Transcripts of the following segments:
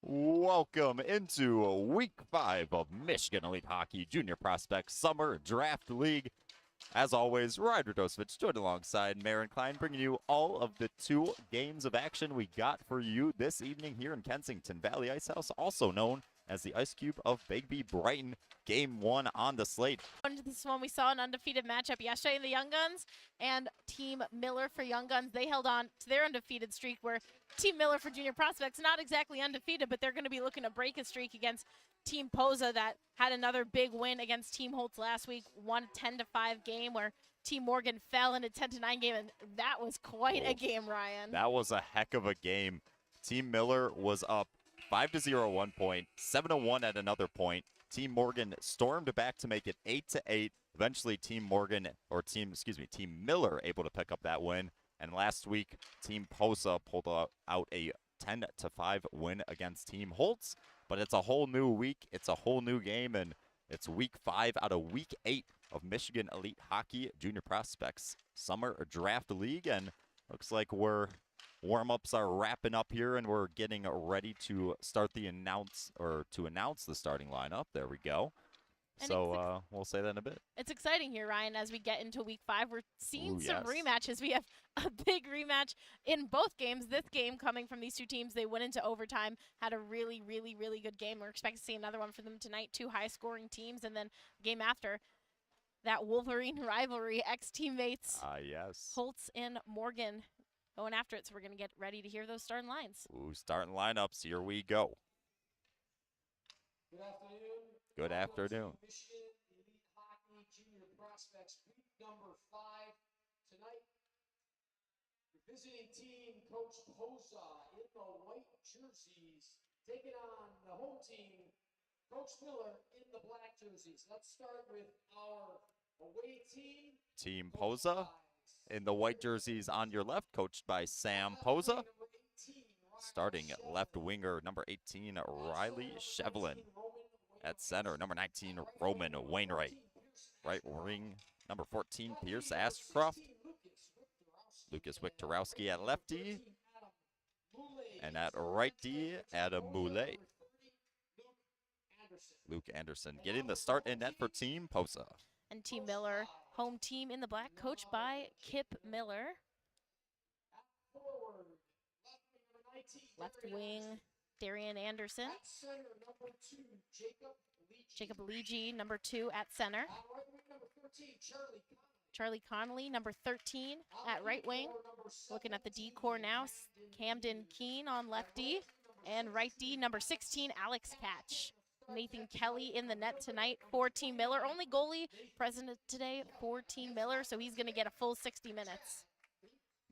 Welcome into week 5 of Michigan Elite Hockey Junior Prospects Summer Draft League. As always, Ryder Dosevich joined alongside Marin Klein, bringing you all of the 2 games of action we got for you this evening here in Kensington Valley Ice House, also known as the Ice Cube of Bigby Brighton. Game 1 on the slate. This one we saw an undefeated matchup yesterday in the Young Guns and Team Miller for Young Guns. They held on to their undefeated streak, where Team Miller for Junior Prospects not exactly undefeated, but they're going to be looking to break a streak against Team Posa that had another big win against Team Holtz last week, won a 10-5 game where Team Morgan fell in a 10-9 game, and that was quite a game, Ryan. That was a heck of a game. Team Miller was up 5-0 at one point, 7-1 at another point. Team Morgan stormed back to make it 8-8. Eventually, Team Miller able to pick up that win. And last week, Team Posa pulled out a 10-5 win against Team Holtz. But it's a whole new week. It's a whole new game, and it's week 5 out of week 8 of Michigan Elite Hockey Junior Prospects Summer Draft League. And looks like warm-ups are wrapping up here, and we're getting ready to start announce the starting lineup. There we go. And so we'll say that in a bit. It's exciting here, Ryan, as we get into week 5. We're seeing some yes. rematches. We have a big rematch in both games. This game coming from these two teams, they went into overtime, had a really, really, really good game. We're expecting to see another one for them tonight. 2 high-scoring teams, and then game after, that Wolverine rivalry, ex-teammates. Yes. Holtz and Morgan going after it, so we're going to get ready to hear those starting lines. Starting lineups. Here we go. Good afternoon. Good afternoon. Michigan Elite Hockey Junior Prospects, week number 5. Tonight, the visiting team, Coach Posa, in the white jerseys, taking on the home team, Coach Miller, in the black jerseys. Let's start with our away team. Team Posa in the white jerseys on your left, coached by Sam Posa. Starting left winger, number 18, Riley Shevlin. At center, number 19, Roman Wainwright. Right wing, number 14, Pierce Ashcroft. Lucas Wiktorowski at lefty. And at right D, Adam Moulet. Luke Anderson getting the start in net for Team Posa. And Team Miller, home team in the black, coached by Kip Miller. Left wing, Darian Anderson. Jacob Leege, number 2 at center. Charlie Connolly, number 13 at right wing. Looking at the D-core now, Camden Keene on left D. And right D, number 16, Alex Catch. Nathan Kelly in the net tonight for Team Miller. Only goalie present today for Team Miller, so he's going to get a full 60 minutes.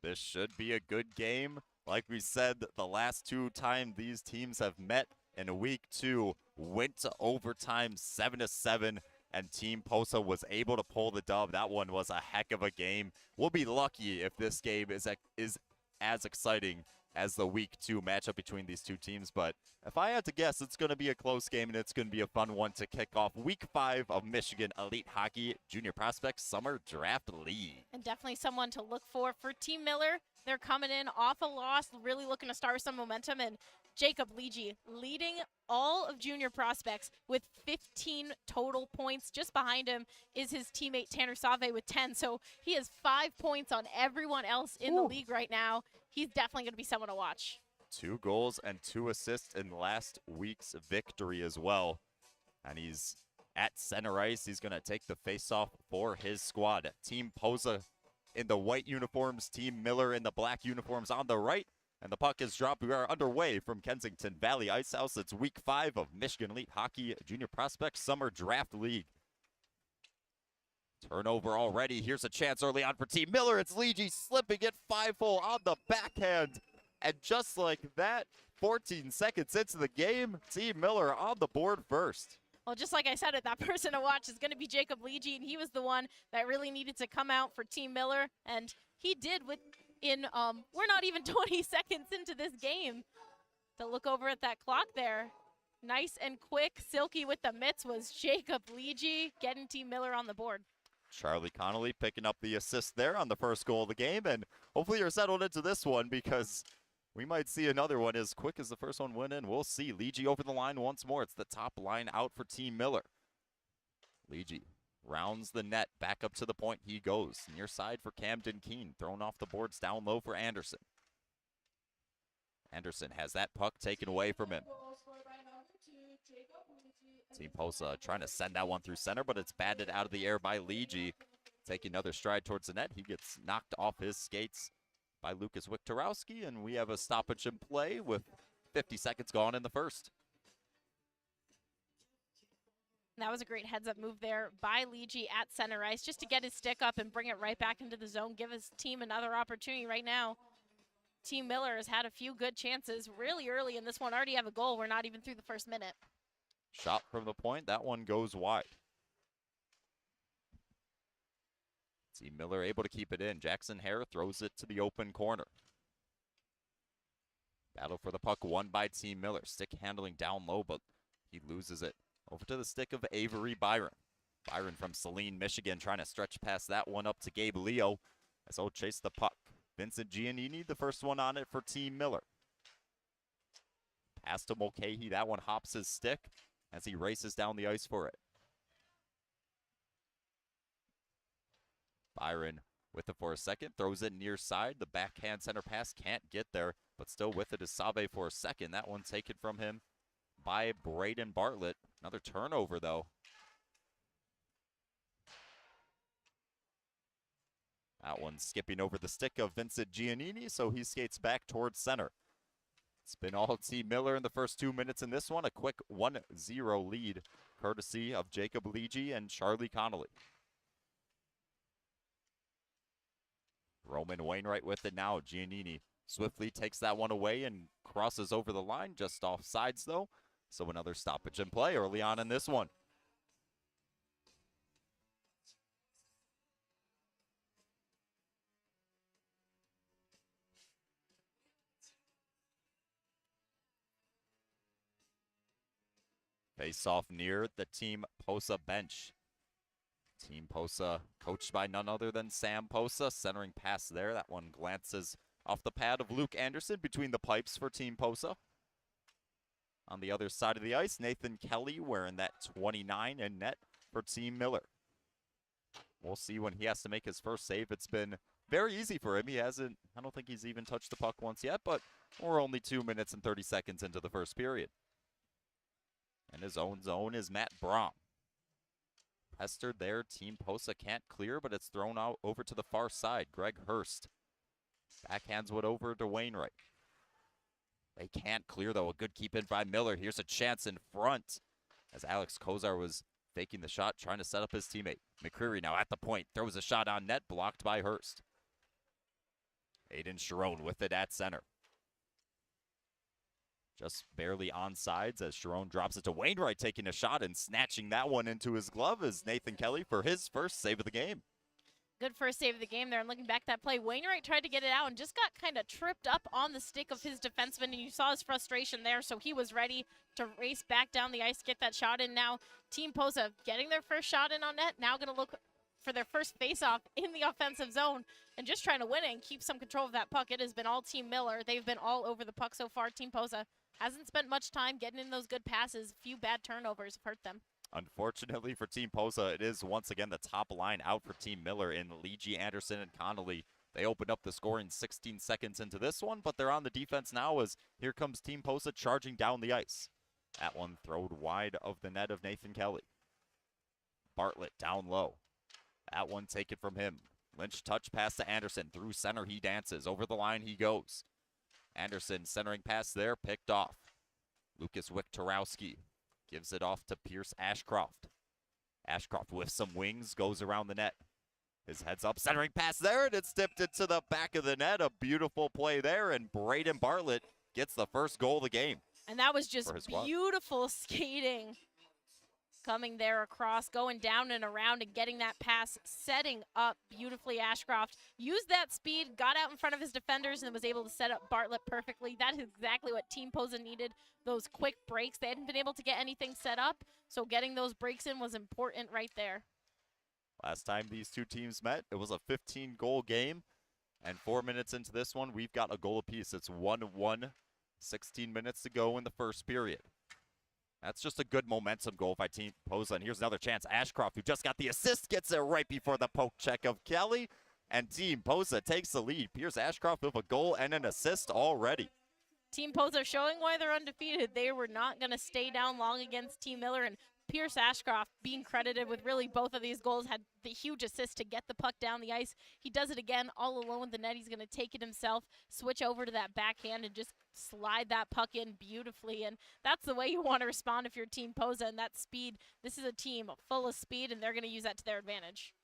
This should be a good game. Like we said, the last 2 times these teams have met in week 2 went to overtime 7-7, and Team Posa was able to pull the dub. That one was a heck of a game. We'll be lucky if this game is as exciting as the week 2 matchup between these 2 teams. But if I had to guess, it's going to be a close game, and it's going to be a fun one to kick off week 5 of Michigan Elite Hockey Junior Prospects Summer Draft League. And definitely someone to look for Team Miller. They're coming in off a loss, really looking to start with some momentum. And Jacob Leege leading all of junior prospects with 15 total points. Just behind him is his teammate Tanner Save with 10. So he has 5 points on everyone else in the league right now. He's definitely going to be someone to watch. 2 goals and 2 assists in last week's victory as well. And he's at center ice. He's going to take the faceoff for his squad. Team Posa in the white uniforms, Team Miller in the black uniforms on the right. And the puck is dropped. We are underway from Kensington Valley Ice House. It's week 5 of Michigan Elite Hockey Junior Prospects Summer Draft League. Turnover already. Here's a chance early on for Team Miller. It's Leege slipping it 5-hole on the backhand. And just like that, 14 seconds into the game, Team Miller on the board first. Well, just like I said, that person to watch is going to be Jacob Leege, and he was the one that really needed to come out for Team Miller, and he did we're not even 20 seconds into this game. To look over at that clock there, nice and quick, silky with the mitts was Jacob Leege getting Team Miller on the board. Charlie Connolly picking up the assist there on the first goal of the game, and hopefully you're settled into this one because We might see another one as quick as the first one went in. We'll see. Leegee over the line once more. It's the top line out for Team Miller. Leegee rounds the net. Back up to the point he goes. Near side for Camden Keene. Thrown off the boards down low for Anderson. Anderson has that puck taken away from him. Team Posa trying to send that one through center, but it's batted out of the air by Leegee. Taking another stride towards the net. He gets knocked off his skates by Lucas Wiktorowski, and we have a stoppage in play with 50 seconds gone in the first. That was a great heads-up move there by Leegee at center ice just to get his stick up and bring it right back into the zone, give his team another opportunity right now. Team Miller has had a few good chances really early in this one. Already have a goal. We're not even through the first minute. Shot from the point. That one goes wide. Team Miller able to keep it in. Jackson Hare throws it to the open corner. Battle for the puck won by Team Miller. Stick handling down low, but he loses it. Over to the stick of Avery Byron. Byron from Saline, Michigan, trying to stretch past that one up to Gabe Leo as he'll chase the puck. Vincent Giannini, the first one on it for Team Miller. Pass to Mulcahy. That one hops his stick as he races down the ice for it. Byron with it for a second, throws it near side. The backhand center pass can't get there, but still with it is Save for a second. That one taken from him by Braden Bartlett. Another turnover, though. That one skipping over the stick of Vincent Giannini, so he skates back towards center. It's been all Team Miller in the first 2 minutes in this one. A quick 1-0 lead, courtesy of Jacob Leegee and Charlie Connolly. Roman Wainwright with it now. Giannini swiftly takes that one away and crosses over the line, just off sides though. So another stoppage in play early on in this one. Face off near the Team Posa bench. Team Posa coached by none other than Sam Posa. Centering pass there. That one glances off the pad of Luke Anderson between the pipes for Team Posa. On the other side of the ice, Nathan Kelly wearing that 29 in net for Team Miller. We'll see when he has to make his first save. It's been very easy for him. I don't think he's even touched the puck once yet, but we're only 2 minutes and 30 seconds into the first period. And his own zone is Matt Brom. Pestered there, Team Posa can't clear, but it's thrown out over to the far side. Greg Hurst backhands it over to Wainwright. They can't clear, though. A good keep in by Miller. Here's a chance in front as Alex Kozar was faking the shot, trying to set up his teammate. McCreary now at the point, throws a shot on net, blocked by Hurst. Aiden Sharon with it at center. Just barely on sides as Sharon drops it to Wainwright, taking a shot and snatching that one into his glove as Nathan Kelly for his first save of the game. Good first save of the game there, and looking back at that play, Wainwright tried to get it out and just got kind of tripped up on the stick of his defenseman, and you saw his frustration there, so he was ready to race back down the ice, get that shot in. Now Team Posa getting their first shot in on net, now going to look for their first face-off in the offensive zone and just trying to win it and keep some control of that puck. It has been all Team Miller. They've been all over the puck so far. Team Posa hasn't spent much time getting in those good passes. A few bad turnovers have hurt them. Unfortunately for Team Posa, it is once again the top line out for Team Miller in Leegee, Anderson, and Connolly. They opened up the scoring 16 seconds into this one, but they're on the defense now as here comes Team Posa charging down the ice. That one thrown wide of the net of Nathan Kelly. Bartlett down low. That one taken from him. Lynch touch pass to Anderson. Through center he dances. Over the line he goes. Anderson centering pass there, picked off. Lucas Wiktorowski gives it off to Pierce Ashcroft. Ashcroft with some wings goes around the net. His head's up, centering pass there, and it's tipped into the back of the net. A beautiful play there, and Braden Bartlett gets the first goal of the game. And that was just beautiful skating. Coming there across, going down and around and getting that pass, setting up beautifully. Ashcroft used that speed, got out in front of his defenders, and was able to set up Bartlett perfectly. That is exactly what Team Posa needed, those quick breaks. They hadn't been able to get anything set up, so getting those breaks in was important right there. Last time these two teams met, it was a 15-goal game, And 4 minutes into this one, we've got a goal apiece. It's 1-1, 16 minutes to go in the first period. That's just a good momentum goal by Team Posa. And here's another chance. Ashcroft, who just got the assist, gets it right before the poke check of Kelly. And Team Posa takes the lead. Pierce Ashcroft with a goal and an assist already. Team Posa showing why they're undefeated. They were not going to stay down long against Team Miller, and Pierce Ashcroft being credited with really both of these goals, had the huge assist to get the puck down the ice. He does it again all alone with the net. He's going to take it himself, switch over to that backhand, and just slide that puck in beautifully. And that's the way you want to respond if you're Team Posa, and that speed. This is a team full of speed, and they're going to use that to their advantage.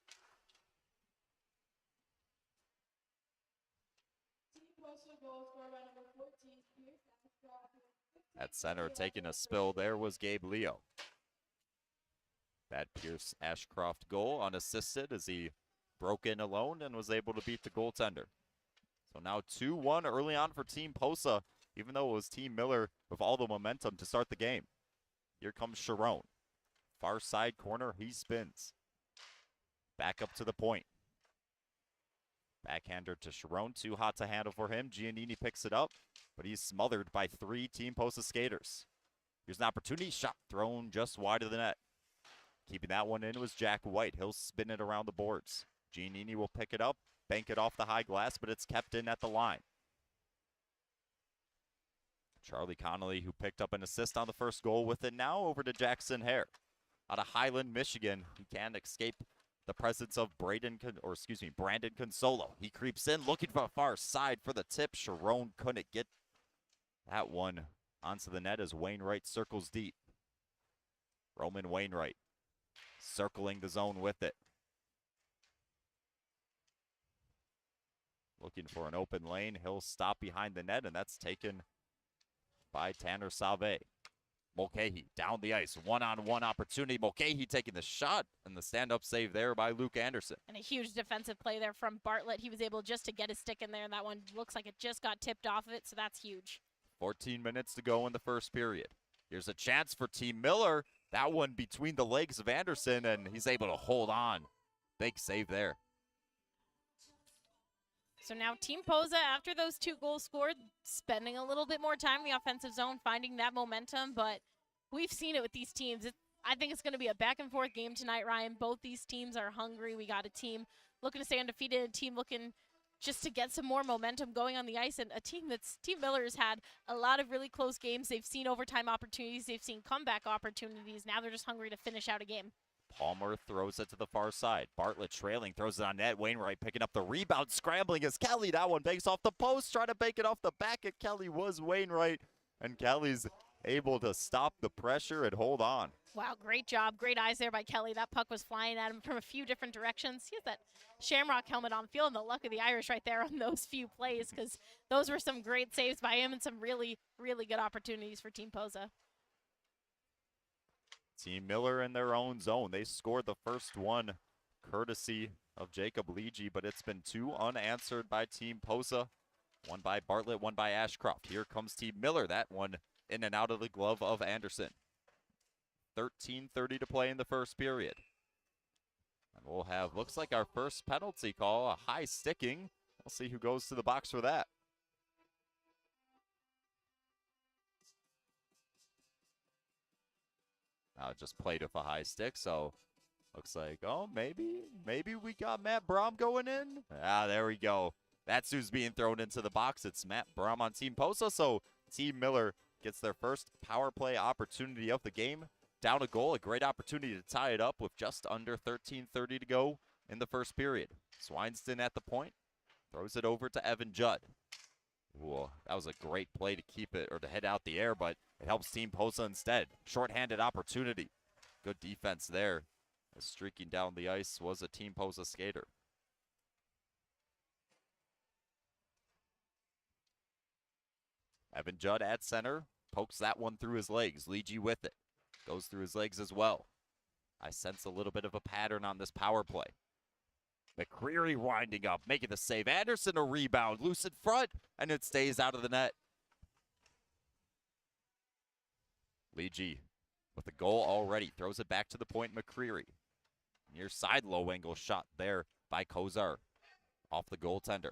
At center, taking a spill there was Gabe Leo. That Pierce Ashcroft goal unassisted as he broke in alone and was able to beat the goaltender. So now 2-1 early on for Team Posa, even though it was Team Miller with all the momentum to start the game. Here comes Sharon. Far side corner, he spins. Back up to the point. Backhander to Sharon, too hot to handle for him. Giannini picks it up, but he's smothered by 3 Team Posa skaters. Here's an opportunity, shot thrown just wide of the net. Keeping that one in was Jack White. He'll spin it around the boards. Giannini will pick it up, bank it off the high glass, but it's kept in at the line. Charlie Connolly, who picked up an assist on the first goal with it now, over to Jackson Hare. Out of Highland, Michigan, he can't escape the presence of Brandon Consolo. He creeps in, looking for a far side for the tip. Sharon couldn't get that one onto the net as Wainwright circles deep. Roman Wainwright circling the zone with it. Looking for an open lane. He'll stop behind the net, and that's taken by Tanner Salve. Mulcahy down the ice. One-on-one opportunity. Mulcahy taking the shot, and the stand-up save there by Luke Anderson. And a huge defensive play there from Bartlett. He was able just to get his stick in there, and that one looks like it just got tipped off of it, so that's huge. 14 minutes to go in the first period. Here's a chance for Team Miller. That one between the legs of Anderson, and he's able to hold on. Big save there. So now Team Posa, after those 2 goals scored, spending a little bit more time in the offensive zone, finding that momentum, but we've seen it with these teams. I think it's going to be a back-and-forth game tonight, Ryan. Both these teams are hungry. We got a team looking to stay undefeated, a team looking just to get some more momentum going on the ice, and a team Team Miller has had a lot of really close games. They've seen overtime opportunities. They've seen comeback opportunities. Now they're just hungry to finish out a game. Palmer throws it to the far side. Bartlett trailing, throws it on net. Wainwright picking up the rebound, scrambling as Kelly. That one banks off the post, trying to bank it off the back of Kelly was Wainwright, and Kelly's able to stop the pressure and hold on. Wow, great job. Great eyes there by Kelly. That puck was flying at him from a few different directions. He has that Shamrock helmet on. Feeling the luck of the Irish right there on those few plays, because those were some great saves by him and some really, really good opportunities for Team Posa. Team Miller in their own zone. They scored the first one courtesy of Jacob Leege, but it's been 2 unanswered by Team Posa. One by Bartlett, one by Ashcroft. Here comes Team Miller. That one in and out of the glove of Anderson. 13:30 to play in the first period. And we'll have, looks like our first penalty call, a high sticking. We'll see who goes to the box for that. Just played with a high stick, so looks like, oh, maybe we got Matt Brom going in. There we go. That's who's being thrown into the box. It's Matt Brom on Team Posa, so Team Miller gets their first power play opportunity of the game. Down a goal, a great opportunity to tie it up with just under 13:30 to go in the first period. Swineston at the point, throws it over to Evan Judd. Ooh, that was a great play to keep it, or to head out the air, but it helps Team Posa instead. Shorthanded opportunity. Good defense there. As streaking down the ice was a Team Posa skater. Evan Judd at center, pokes that one through his legs. Leege with it. Goes through his legs as well. I sense a little bit of a pattern on this power play. McCreary winding up, making the save. Anderson a rebound, loose in front, and it stays out of the net. Leege with the goal already, throws it back to the point. McCreary. Near side low angle shot there by Kozar. Off the goaltender.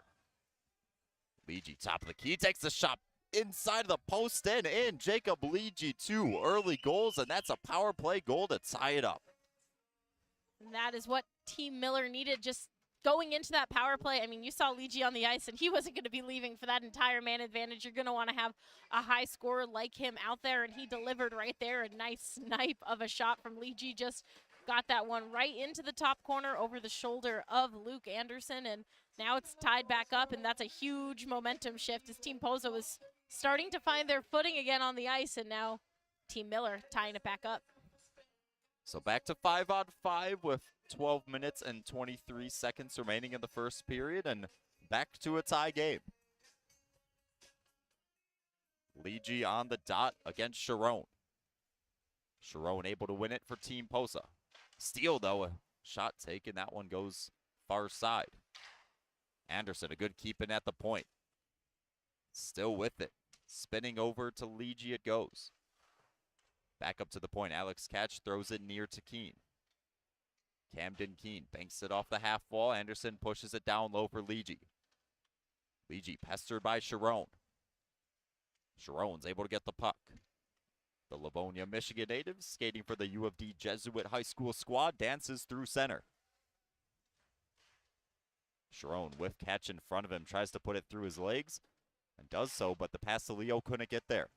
Leegee, top of the key, takes the shot inside of the post and in. Jacob Leegee, 2 early goals, and that's a power play goal to tie it up. And that is what Team Miller needed just going into that power play. I mean, you saw Leegee on the ice, and he wasn't going to be leaving for that entire man advantage. You're going to want to have a high scorer like him out there, and he delivered right there. A nice snipe of a shot from Leegee. Just got that one right into the top corner over the shoulder of Luke Anderson, and now it's tied back up, and that's a huge momentum shift as Team Posa was starting to find their footing again on the ice, and now Team Miller tying it back up. So back to 5-on-5 with 12 minutes and 23 seconds remaining in the first period, and back to a tie game. Leegee on the dot against Sharon. Sharon able to win it for Team Posa. Steal, though, a shot taken. That one goes far side. Anderson, a good keeping at the point. Still with it. Spinning over to Leegee it goes. Back up to the point. Alex Catch throws it near to Keene. Camden Keene banks it off the half wall. Anderson pushes it down low for Leegee. Leegee pestered by Sharon. Sharon's able to get the puck. The Livonia, Michigan native, skating for the U of D Jesuit High School squad, dances through center. Sharon with Catch in front of him, tries to put it through his legs, and does so, but the pass to Leo couldn't get there.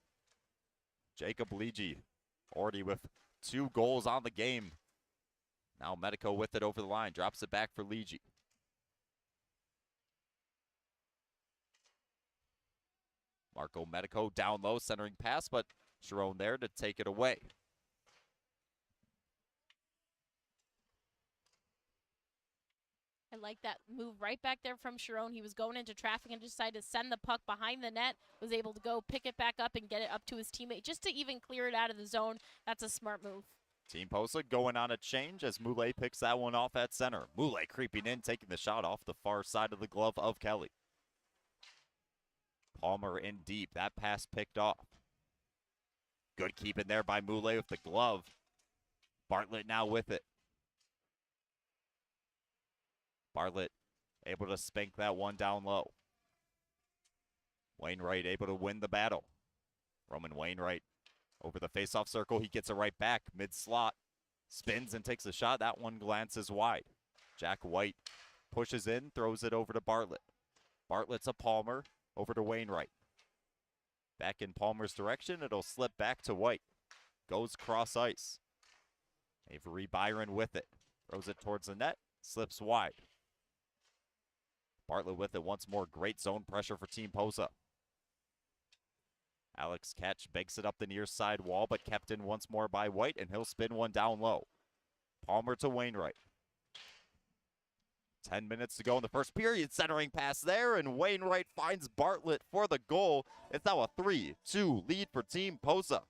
Jacob Leegee already with 2 goals on the game. Now Medico with it over the line, drops it back for Leegee. Marco Medico down low, centering pass, but Sharon there to take it away. I like that move right back there from Sharon. He was going into traffic and decided to send the puck behind the net, was able to go pick it back up and get it up to his teammate just to even clear it out of the zone. That's a smart move. Team Posa going on a change as Moulet picks that one off at center. Moulet creeping in, taking the shot off the far side of the glove of Kelly. Palmer in deep. That pass picked off. Good keeping there by Moulet with the glove. Bartlett now with it. Bartlett able to spank that one down low. Wainwright able to win the battle. Roman Wainwright over the faceoff circle. He gets it right back mid-slot. Spins and takes a shot. That one glances wide. Jack White pushes in, throws it over to Bartlett. Bartlett's a Palmer over to Wainwright. Back in Palmer's direction. It'll slip back to White. Goes cross ice. Avery Byron with it. Throws it towards the net. Slips wide. Bartlett with it once more. Great zone pressure for Team Posa. Alex Catch banks it up the near side wall, but kept in once more by White, and he'll spin one down low. Palmer to Wainwright. 10 minutes to go in the first period. Centering pass there, and Wainwright finds Bartlett for the goal. It's now a 3-2 lead for Team Posa.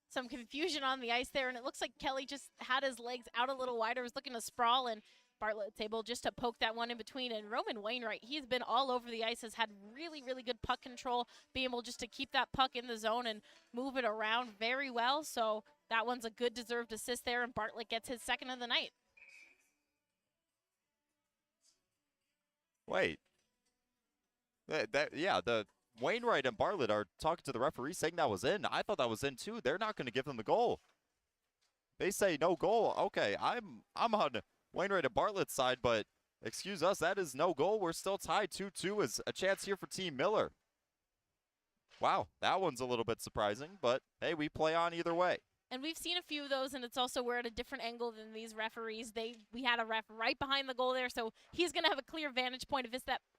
Some confusion on the ice there, and it looks like Kelly just had his legs out a little wider, was looking to sprawl, and Bartlett's able just to poke that one in between. And Roman Wainwright, he's been all over the ice, has had really, really good puck control, being able just to keep that puck in the zone and move it around very well. So that one's a good deserved assist there, and Bartlett gets his second of the night. Wait. The Wainwright and Bartlett are talking to the referee saying that was in. I thought that was in too. They're not going to give them the goal. They say no goal. Okay, I'm on Wainwright and Bartlett's side, but excuse us, that is no goal. We're still tied 2-2. Is a chance here for Team Miller. Wow, that one's a little bit surprising, but hey, we play on either way. And we've seen a few of those, and it's also we're at a different angle than these referees. We had a ref right behind the goal there, so he's going to have a clear vantage point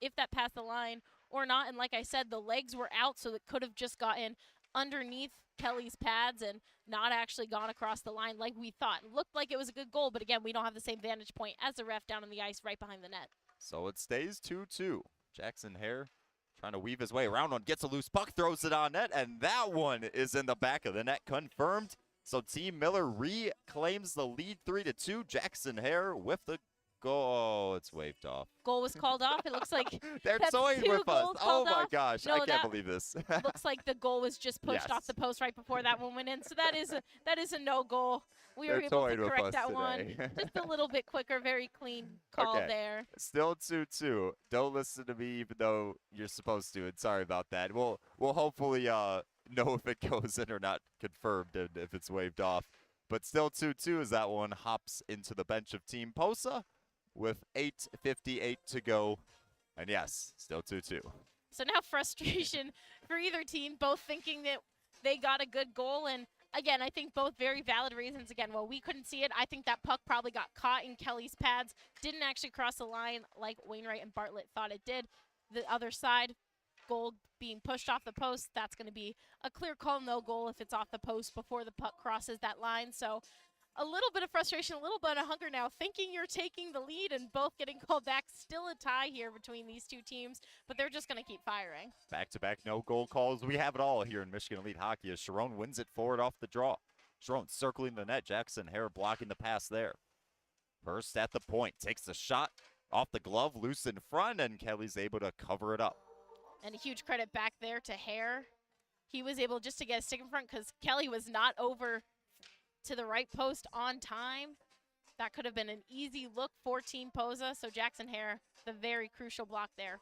if that passed the line or not. And like I said, the legs were out, so it could have just gotten underneath Kelly's pads and not actually gone across the line like we thought. It looked like it was a good goal, but again, we don't have the same vantage point as the ref down on the ice right behind the net. So it stays 2-2. Jackson Hare trying to weave his way around one, gets a loose puck, throws it on net, and that one is in the back of the net, confirmed. So Team Miller reclaims the lead 3-2. Jackson Hare with the goal. Oh, it's waved off. Goal was called off. It looks like They're that's toying 2 with us. goals Oh called my off. gosh, No, I can't that believe this. looks like the goal was just pushed off Yes. the post right before that one went in. So that is a no goal. We were They're able to toying with correct us that today. one just a little bit quicker. Very clean call Okay. there. Still 2-2. Don't listen to me even though you're supposed to. And sorry about that. We'll hopefully know if it goes in or not confirmed and if it's waved off. But still 2-2 as that one hops into the bench of Team Posa with 8:58 to go. And yes, still 2-2. So now frustration for either team, both thinking that they got a good goal. And again, I think both very valid reasons. Again, well, we couldn't see it. I think that puck probably got caught in Kelly's pads, didn't actually cross the line like Wainwright and Bartlett thought it did. The other side, goal being pushed off the post, that's going to be a clear call, no goal if it's off the post before the puck crosses that line. So a little bit of frustration, a little bit of hunger now, thinking you're taking the lead and both getting called back. Still a tie here between these two teams, but they're just going to keep firing. Back-to-back no goal calls. We have it all here in Michigan Elite Hockey as Sharon wins it forward off the draw. Sharon circling the net. Jackson Hare blocking the pass there. Hurst at the point. Takes the shot off the glove, loose in front, and Kelly's able to cover it up. And a huge credit back there to Hare. He was able just to get a stick in front because Kelly was not over to the right post on time. That could have been an easy look for Team Posa. So Jackson Hare, the very crucial block there.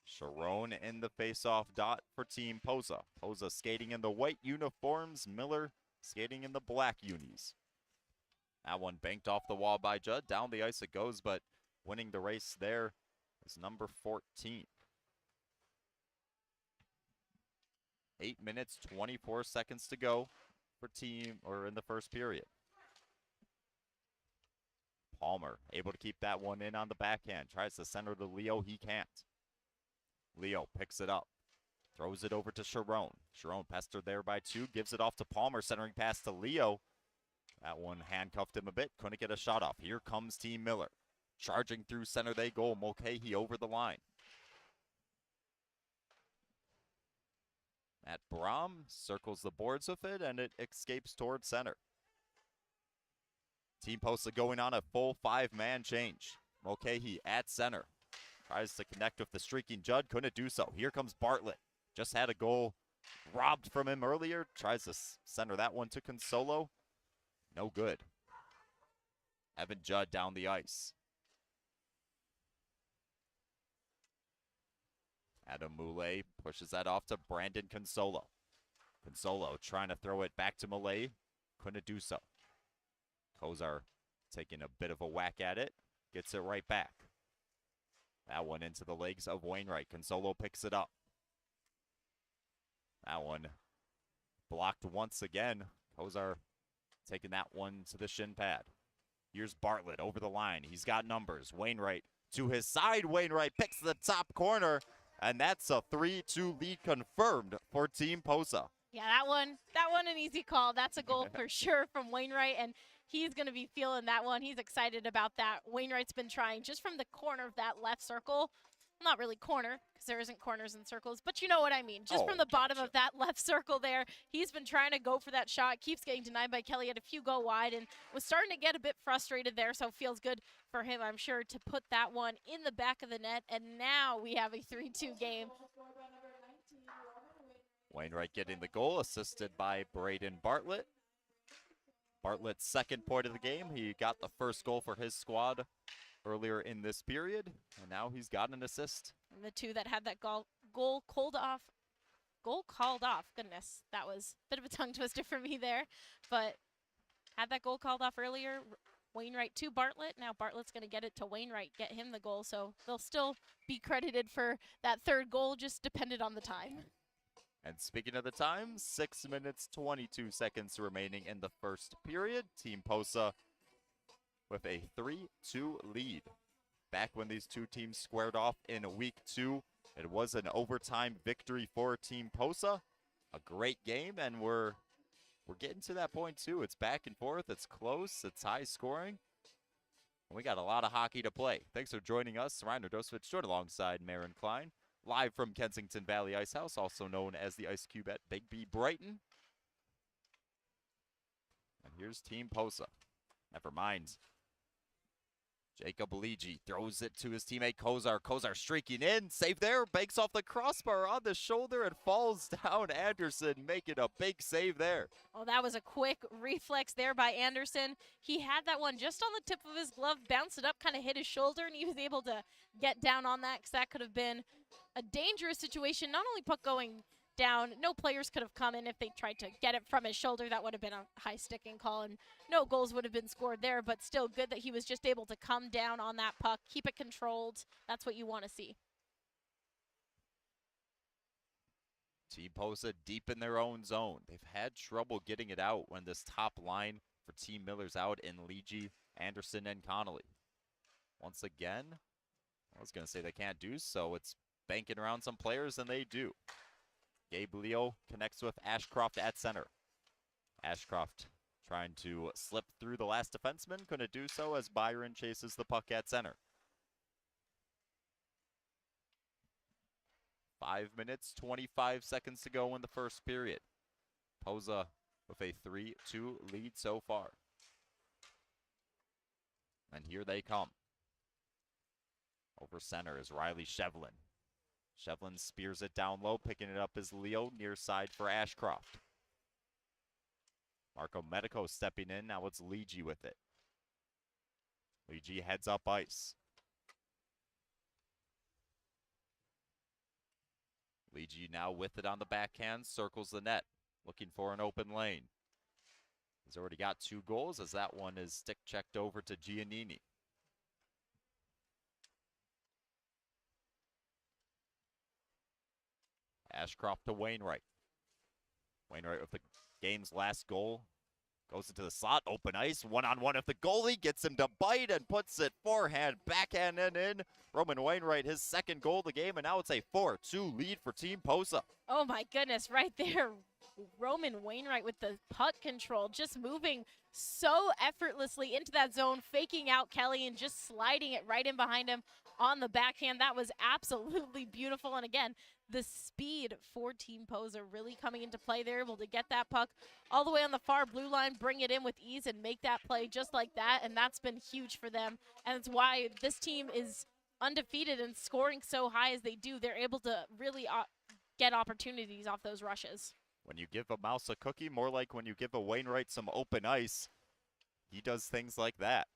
Sharon in the face-off dot for Team Posa. Posa skating in the white uniforms. Miller skating in the black unis. That one banked off the wall by Judd. Down the ice it goes, but winning the race there is number 14. 8 minutes, 24 seconds to go for in the first period. Palmer able to keep that one in on the backhand. Tries to center to Leo. He can't. Leo picks it up. Throws it over to Sharon. Sharon pestered there by 2. Gives it off to Palmer. Centering pass to Leo. That one handcuffed him a bit. Couldn't get a shot off. Here comes Team Miller. Charging through center they go. Mulcahy over the line. Matt Brom circles the boards with it, and it escapes towards center. Team Posa going on a full 5-man change. Mulcahy at center. Tries to connect with the streaking Judd. Couldn't do so. Here comes Bartlett. Just had a goal robbed from him earlier. Tries to center that one to Consolo. No good. Evan Judd down the ice. Adam Moulet pushes that off to Brandon Consolo. Consolo trying to throw it back to Moulet. Couldn't do so. Kozar taking a bit of a whack at it. Gets it right back. That one into the legs of Wainwright. Consolo picks it up. That one blocked once again. Kozar taking that one to the shin pad. Here's Bartlett over the line. He's got numbers. Wainwright to his side. Wainwright picks the top corner. And that's a 3-2 lead confirmed for Team Posa. Yeah, that one an easy call. That's a goal for sure from Wainwright, and he's going to be feeling that one. He's excited about that. Wainwright's been trying just from the corner of that left circle. Not really corner, because there isn't corners in circles, but you know what I mean. Just from the bottom of that left circle there, he's been trying to go for that shot, keeps getting denied by Kelly, had a few go wide, and was starting to get a bit frustrated there, so it feels good for him, I'm sure, to put that one in the back of the net, and now we have a 3-2 game. Wainwright getting the goal, assisted by Braden Bartlett. Bartlett's second point of the game. He got the first goal for his squad earlier in this period, and now he's got an assist. And the two that had that goal called off. Goodness, that was a bit of a tongue twister for me there, but had that goal called off earlier. Wainwright to Bartlett. Now Bartlett's going to get it to Wainwright, get him the goal, so they'll still be credited for that third goal, just depended on the time. And speaking of the time, 6 minutes, 22 seconds remaining in the first period. Team Posa with a 3-2 lead. Back when these two teams squared off in week 2, it was an overtime victory for Team Posa. A great game, and we're getting to that point too. It's back and forth, it's close, it's high scoring. And we got a lot of hockey to play. Thanks for joining us. Ryan Radosevich joined alongside Marin Klein. Live from Kensington Valley Ice House, also known as the Ice Cube at Big B Brighton. And here's Team Posa. Never mind. Jacob Aligi throws it to his teammate Kozar. Kozar streaking in. Save there. Banks off the crossbar on the shoulder and falls down. Anderson making a big save there. Oh, that was a quick reflex there by Anderson. He had that one just on the tip of his glove, bounced it up, kind of hit his shoulder, and he was able to get down on that because that could have been a dangerous situation. Not only puck going down, no players could have come in if they tried to get it from his shoulder. That would have been a high sticking call, and no goals would have been scored there, but still good that he was just able to come down on that puck, keep it controlled. That's what you want to see. Team Posa deep in their own zone. They've had trouble getting it out when this top line for Team Miller's out in Leegee, Anderson, and Connolly. Once again, I was going to say they can't do so. It's banking around some players, and they do. Gabe Leo connects with Ashcroft at center. Ashcroft trying to slip through the last defenseman. Couldn't do so as Byron chases the puck at center. 5 minutes, 25 seconds to go in the first period. Posa with a 3-2 lead so far. And here they come. Over center is Riley Shevlin. Shevlin spears it down low, picking it up is Leo near side for Ashcroft. Marco Medico stepping in, now it's Leegee with it. Leegee heads up ice. Leegee now with it on the backhand, circles the net, looking for an open lane. He's already got 2 goals as that one is stick checked over to Giannini. Ashcroft to Wainwright. Wainwright with the game's last goal. Goes into the slot, open ice, one-on-one with the goalie, gets him to bite and puts it forehand, backhand and in. Roman Wainwright, his second goal of the game, and now it's a 4-2 lead for Team Posa. Oh my goodness, right there. Roman Wainwright with the puck control, just moving so effortlessly into that zone, faking out Kelly and just sliding it right in behind him on the backhand. That was absolutely beautiful. And again, the speed for Team Posa really coming into play. They're able to get that puck all the way on the far blue line, bring it in with ease and make that play just like that. And that's been huge for them. And it's why this team is undefeated and scoring so high as they do. They're able to really get opportunities off those rushes. When you give a mouse a cookie, more like when you give a Wainwright some open ice, he does things like that.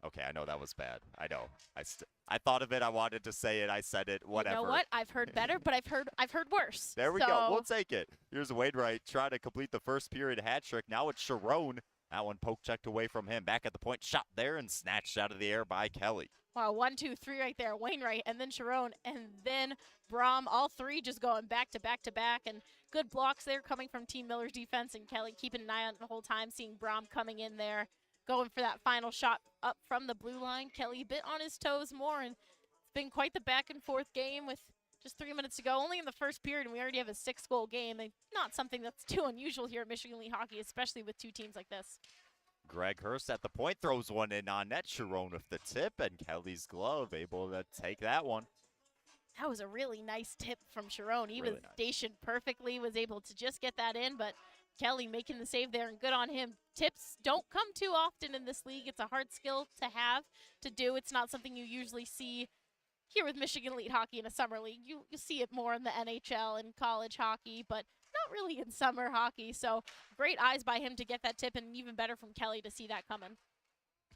Okay, I know that was bad. I know. I thought of it. I wanted to say it. I said it. Whatever. You know what? I've heard better, but I've heard worse. There we go. We'll take it. Here's Wainwright trying to complete the first period hat trick. Now it's Sharon. That one poke checked away from him. Back at the point, shot there and snatched out of the air by Kelly. Wow, 1, 2, 3 right there. Wainwright and then Sharon and then Braum. All three just going back to back to back. And good blocks there coming from Team Miller's defense. And Kelly keeping an eye on it the whole time, seeing Braum coming in there, going for that final shot up from the blue line. Kelly a bit on his toes more, and it's been quite the back and forth game with just 3 minutes to go. Only in the first period, and we already have a 6-goal game. And not something that's too unusual here at Michigan League Hockey, especially with 2 teams like this. Greg Hurst at the point throws one in on net. Sharon with the tip, and Kelly's glove able to take that one. That was a really nice tip from Sharon. He Really was nice. stationed perfectly, was able to just get that in, but Kelly making the save there, and good on him. Tips don't come too often in this league. It's a hard skill to have, to do. It's not something you usually see here with Michigan Elite Hockey in a summer league. You see it more in the NHL and college hockey, but not really in summer hockey. So great eyes by him to get that tip, and even better from Kelly to see that coming.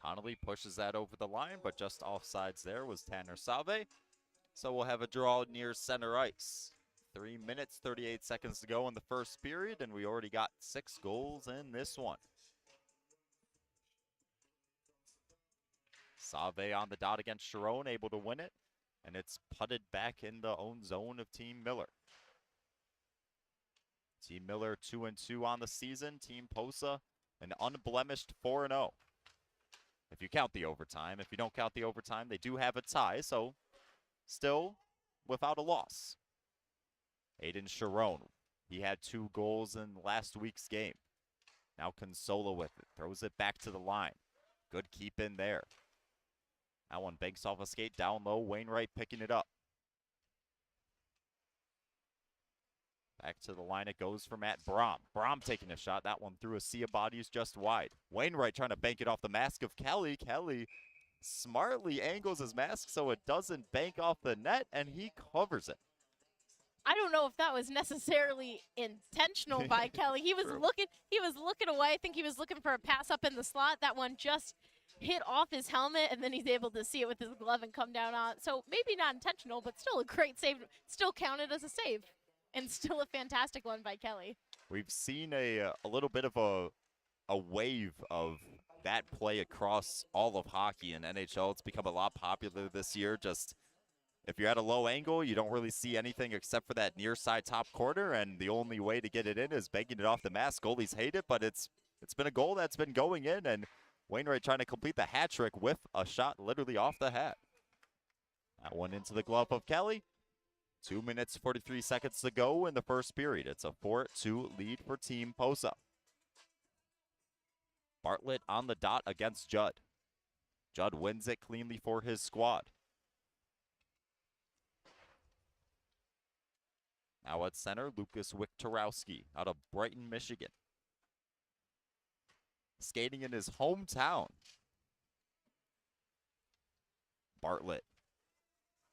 Connolly pushes that over the line, but just offsides there was Tanner Save. So we'll have a draw near center ice. 3 minutes, 38 seconds to go in the first period, and we already got 6 goals in this one. Save on the dot against Sharon, able to win it, and it's putted back in the own zone of Team Miller. Team Miller 2-2 on the season. Team Posa an unblemished 4-0. If you count the overtime. If you don't count the overtime, they do have a tie, so still without a loss. Aiden Sharon, he had 2 goals in last week's game. Now Consola with it, throws it back to the line. Good keep in there. That one banks off a skate down low. Wainwright picking it up. Back to the line it goes for Matt Brom. Brom taking a shot. That one through a sea of bodies just wide. Wainwright trying to bank it off the mask of Kelly. Kelly smartly angles his mask so it doesn't bank off the net, and he covers it. I don't know if that was necessarily intentional by Kelly. He was True. looking away. I think he was looking for a pass up in the slot. That one just hit off his helmet, and then he's able to see it with his glove and come down on. So maybe not intentional, but still a great save. Still counted as a save, and still a fantastic one by Kelly. We've seen a little bit of a wave of that play across all of hockey and NHL. It's become a lot popular this year. Just if you're at a low angle, you don't really see anything except for that near side top corner, and the only way to get it in is banking it off the mask. Goalies hate it, but it's been a goal that's been going in, and Wainwright trying to complete the hat trick with a shot literally off the hat. That one into the glove of Kelly. 2 minutes, 43 seconds to go in the first period. It's a 4-2 lead for Team Posa. Bartlett on the dot against Judd. Judd wins it cleanly for his squad. Now at center, Lucas Wiktorowski out of Brighton, Michigan. Skating in his hometown. Bartlett.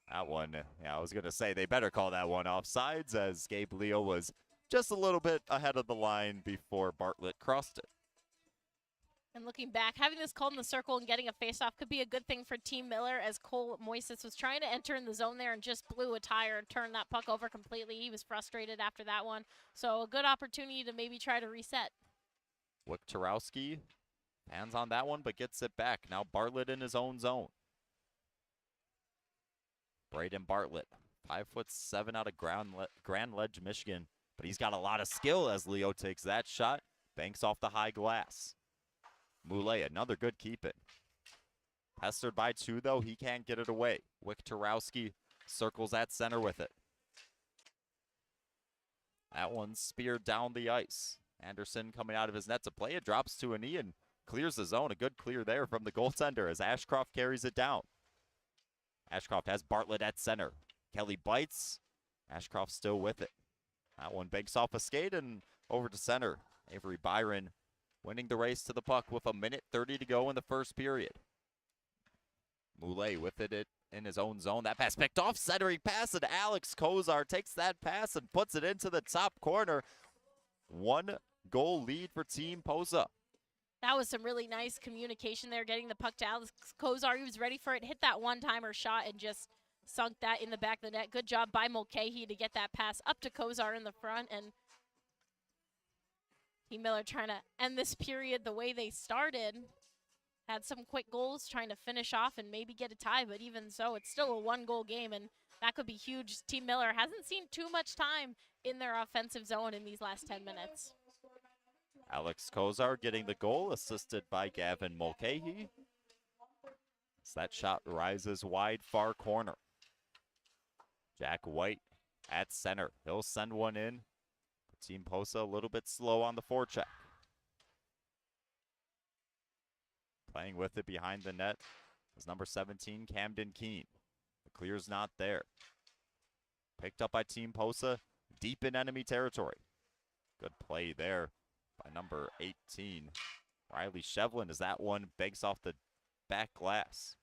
That one, yeah, I was going to say they better call that one offsides, as Gabe Leo was just a little bit ahead of the line before Bartlett crossed it. And looking back, having this called in the circle and getting a faceoff could be a good thing for Team Miller, as Cole Moises was trying to enter in the zone there and just blew a tire and turned that puck over completely. He was frustrated after that one. So a good opportunity to maybe try to reset. Wiktorowski hands on that one, but gets it back. Now Bartlett in his own zone. Braden Bartlett, 5'7" out of Grand Ledge, Michigan. But he's got a lot of skill as Leo takes that shot. Banks off the high glass. Moulet, another good keep it. Pestered by two, though, he can't get it away. Wiktorowski circles at center with it. That one speared down the ice. Anderson coming out of his net to play it, drops to a knee and clears the zone. A good clear there from the goaltender as Ashcroft carries it down. Ashcroft has Bartlett at center. Kelly bites. Ashcroft still with it. That one banks off a skate and over to center. Avery Byron winning the race to the puck with 1:30 to go in the first period. Moulet with it in his own zone. That pass picked off, centering pass, and Alex Kozar takes that pass and puts it into the top corner. 1-goal lead for Team Posa. That was some really nice communication there, getting the puck to Alex Kozar. He was ready for it, hit that one-timer shot, and just sunk that in the back of the net. Good job by Mulcahy to get that pass up to Kozar in the front, and Team Miller trying to end this period the way they started. Had some quick goals, trying to finish off and maybe get a tie, but even so, it's still a one-goal game, and that could be huge. Team Miller hasn't seen too much time in their offensive zone in these last 10 minutes. Alex Kozar getting the goal, assisted by Gavin Mulcahy. As that shot rises wide, far corner. Jack White at center. He'll send one in. Team Posa a little bit slow on the forecheck. Playing with it behind the net is number 17, Camden Keene. The clear's not there. Picked up by Team Posa, deep in enemy territory. Good play there by number 18, Riley Shevlin, as that one banks off the back glass.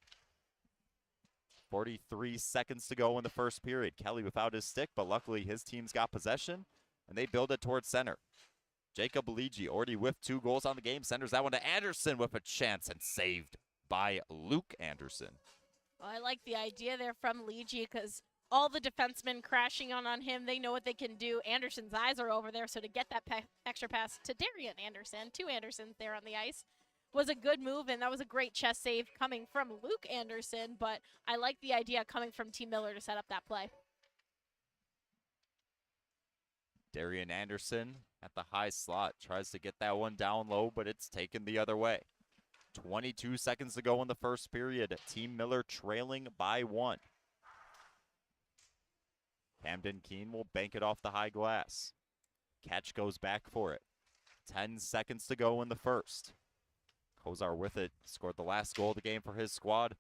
43 seconds to go in the first period. Kelly without his stick, but luckily his team's got possession, and they build it towards center. Jacob Aligi already with 2 goals on the game. Senders that one to Anderson with a chance and saved by Luke Anderson. Well, I like the idea there from Aligi, because all the defensemen crashing on him, they know what they can do. Anderson's eyes are over there, so to get that extra pass to Darian Anderson, 2 Andersons there on the ice, was a good move, and that was a great chest save coming from Luke Anderson, but I like the idea coming from Team Miller to set up that play. Darian Anderson at the high slot tries to get that one down low, but it's taken the other way. 22 seconds to go in the first period. Team Miller trailing by 1. Camden Keene will bank it off the high glass. Catch goes back for it. 10 seconds to go in the first. Kozar with it. Scored the last goal of the game for his squad.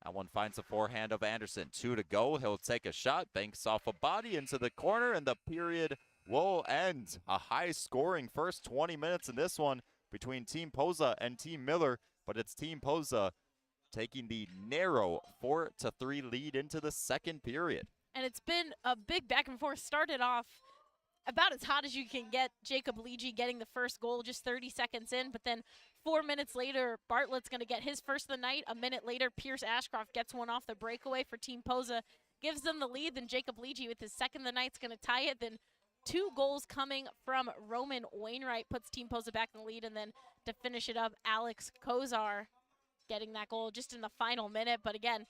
That one finds the forehand of Anderson. 2 to go. He'll take a shot. Banks off a body into the corner, and the period will end a high-scoring first 20 minutes in this one between Team Posa and Team Miller, but it's Team Posa taking the narrow 4-3 lead into the second period. And it's been a big back and forth. Started off about as hot as you can get. Jacob Leege getting the first goal just 30 seconds in, but then 4 minutes later, Bartlett's going to get his first of the night. A minute later, Pierce Ashcroft gets one off the breakaway for Team Posa, gives them the lead. Then Jacob Leege with his second of the night is going to tie it. Then 2 goals coming from Roman Wainwright puts Team Posa back in the lead. And then to finish it up, Alex Kozar getting that goal just in the final minute. But again,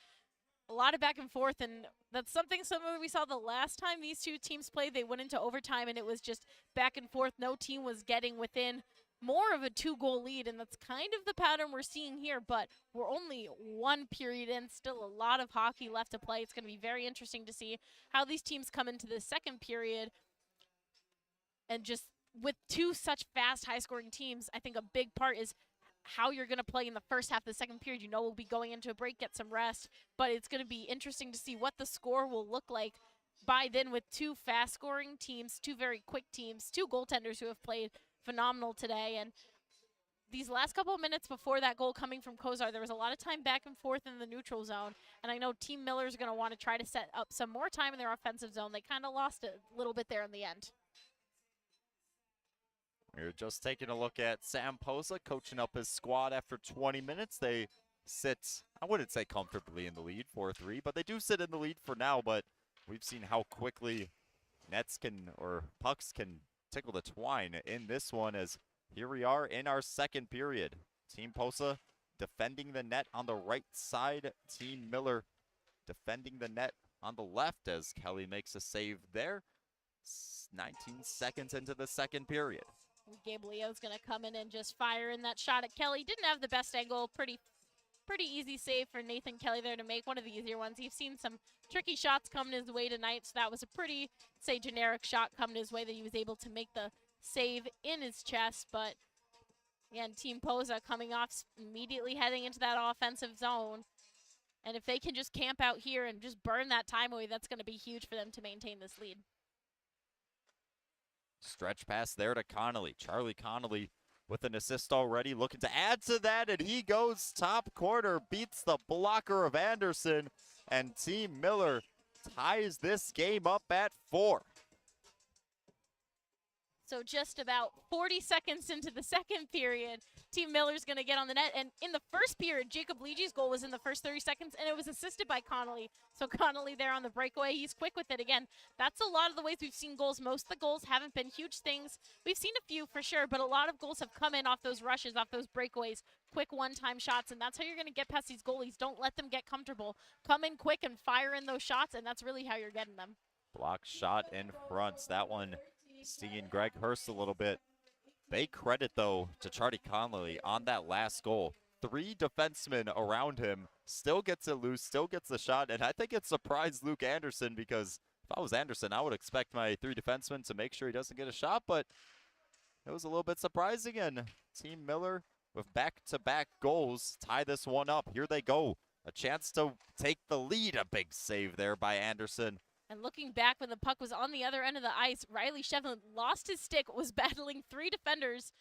a lot of back and forth, and that's something similar we saw the last time these two teams played. They went into overtime, and it was just back and forth. No team was getting within more of a 2-goal lead, and that's kind of the pattern we're seeing here, but we're only 1 period in, still a lot of hockey left to play. It's going to be very interesting to see how these teams come into the second period. And just with 2 such fast, high-scoring teams, I think a big part is how you're going to play in the first half of the second period. You know, we'll be going into a break, get some rest, but it's going to be interesting to see what the score will look like by then with 2 fast-scoring teams, 2 very quick teams, 2 goaltenders who have played phenomenal today. And these last couple of minutes before that goal coming from Kozar, there was a lot of time back and forth in the neutral zone, and I know Team Miller is going to want to try to set up some more time in their offensive zone. They kind of lost it a little bit there in the end. We're just taking a look at Sam Posa coaching up his squad after 20 minutes. They sit, I wouldn't say comfortably in the lead, 4-3, but they do sit in the lead for now. But we've seen how quickly nets can, or pucks can tickle the twine in this one, as here we are in our second period. Team Posa defending the net on the right side. Team Miller defending the net on the left, as Kelly makes a save there. 19 seconds into the second period. Gabe Leo's going to come in and just fire in that shot at Kelly. Didn't have the best angle. Pretty easy save for Nathan Kelly there to make, one of the easier ones. He's seen some tricky shots coming his way tonight, so that was a pretty, say, generic shot coming his way that he was able to make the save in his chest. But, again, Team Posa coming off immediately heading into that offensive zone. And if they can just camp out here and just burn that time away, that's going to be huge for them to maintain this lead. Stretch pass there to Connolly. Charlie Connolly with an assist already, looking to add to that, and he goes top corner, beats the blocker of Anderson, and Team Miller ties this game up at 4. So just about 40 seconds into the second period, Team Miller's going to get on the net. And in the first period, Jacob Leege's goal was in the first 30 seconds, and it was assisted by Connolly. So Connolly there on the breakaway. He's quick with it. Again, that's a lot of the ways we've seen goals. Most of the goals haven't been huge things. We've seen a few for sure, but a lot of goals have come in off those rushes, off those breakaways, quick one-time shots, and that's how you're going to get past these goalies. Don't let them get comfortable. Come in quick and fire in those shots, and that's really how you're getting them. Block shot in front. That one stinging Greg Hurst a little bit. Big credit, though, to Charlie Connolly on that last goal. 3 defensemen around him, still gets it loose, still gets the shot, and I think it surprised Luke Anderson, because if I was Anderson, I would expect my 3 defensemen to make sure he doesn't get a shot, but it was a little bit surprising, and Team Miller with back-to-back goals tie this one up. Here they go. A chance to take the lead. A big save there by Anderson. And looking back when the puck was on the other end of the ice, Riley Shevlin lost his stick, was battling 3 defenders.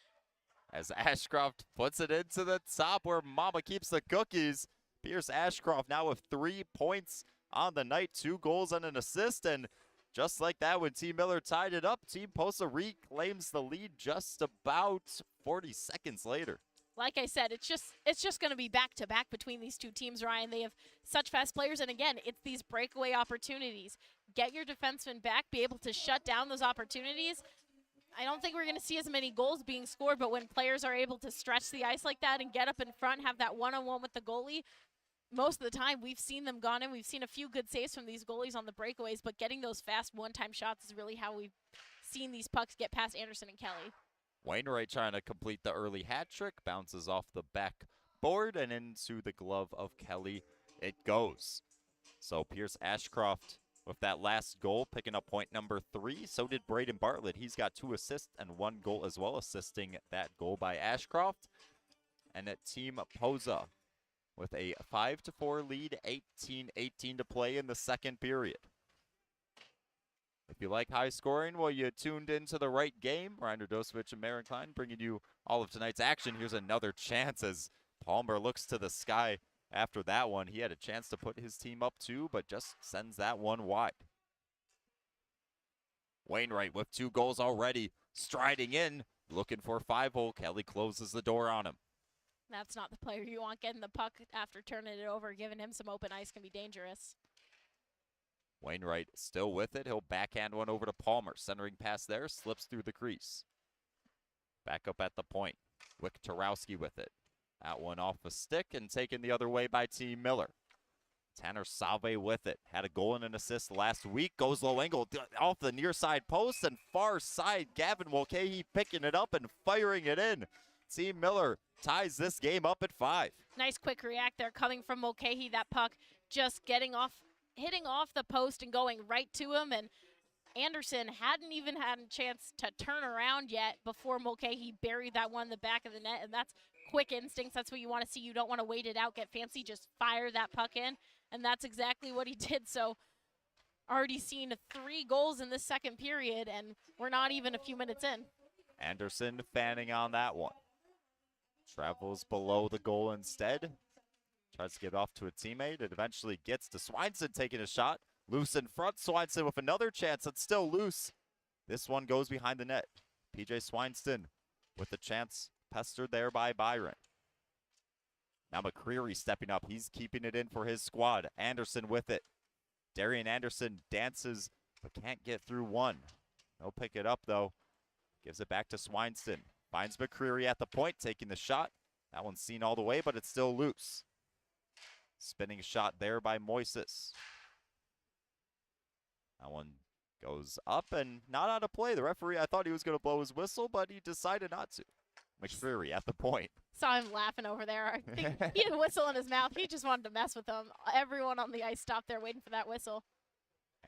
As Ashcroft puts it into the top where Mama keeps the cookies. Pierce Ashcroft now with 3 points on the night, 2 goals and an assist. And just like that, when Team Miller tied it up, Team Posa reclaims the lead just about 40 seconds later. Like I said, it's just going to be back-to-back between these 2 teams, Ryan. They have such fast players, and again, it's these breakaway opportunities. Get your defenseman back, be able to shut down those opportunities. I don't think we're going to see as many goals being scored, but when players are able to stretch the ice like that and get up in front, have that one-on-one with the goalie, most of the time we've seen them gone in. We've seen a few good saves from these goalies on the breakaways, but getting those fast one-time shots is really how we've seen these pucks get past Anderson and Kelly. Wainwright trying to complete the early hat trick, bounces off the back board and into the glove of Kelly it goes. So Pierce Ashcroft with that last goal, picking up point number 3. So did Braden Bartlett. He's got 2 assists and 1 goal as well, assisting that goal by Ashcroft. And at Team Posa with a 5-4 lead, 18-18 to play in the second period. If you like high scoring, well, you tuned into the right game. Reiner Dosevich and Marin Klein bringing you all of tonight's action. Here's another chance as Palmer looks to the sky after that one. He had a chance to put his team up too, but just sends that one wide. Wainwright with 2 goals already, striding in, looking for 5-hole. Kelly closes the door on him. That's not the player you want getting the puck after turning it over. Giving him some open ice can be dangerous. Wainwright still with it. He'll backhand one over to Palmer. Centering pass there, slips through the crease. Back up at the point. Wick Tarowski with it. That one off a stick and taken the other way by Team Miller. Tanner Salve with it. Had a goal and an assist last week. Goes low angle off the near side post and far side. Gavin Mulcahy picking it up and firing it in. Team Miller ties this game up at 5. Nice quick react there coming from Mulcahy. That puck just hitting off the post and going right to him. And Anderson hadn't even had a chance to turn around yet before Mulcahy buried that one in the back of the net. And that's quick instincts. That's what you want to see. You don't want to wait it out, get fancy, just fire that puck in. And that's exactly what he did. So already seen 3 goals in this second period, and we're not even a few minutes in. Anderson fanning on that one. Travels below the goal instead. Tries to get off to a teammate. It eventually gets to Swineson taking a shot. Loose in front. Swineson with another chance. It's still loose. This one goes behind the net. PJ Swineston with the chance pestered there by Byron. Now McCreary stepping up. He's keeping it in for his squad. Anderson with it. Darian Anderson dances but can't get through one. He'll pick it up though. Gives it back to Swineston. Finds McCreary at the point, taking the shot. That one's seen all the way, but it's still loose. Spinning shot there by Moises. That one goes up and not out of play. The referee, I thought he was going to blow his whistle, but he decided not to. McCreary at the point. Saw him laughing over there. I think he had a whistle in his mouth. He just wanted to mess with them. Everyone on the ice stopped there waiting for that whistle.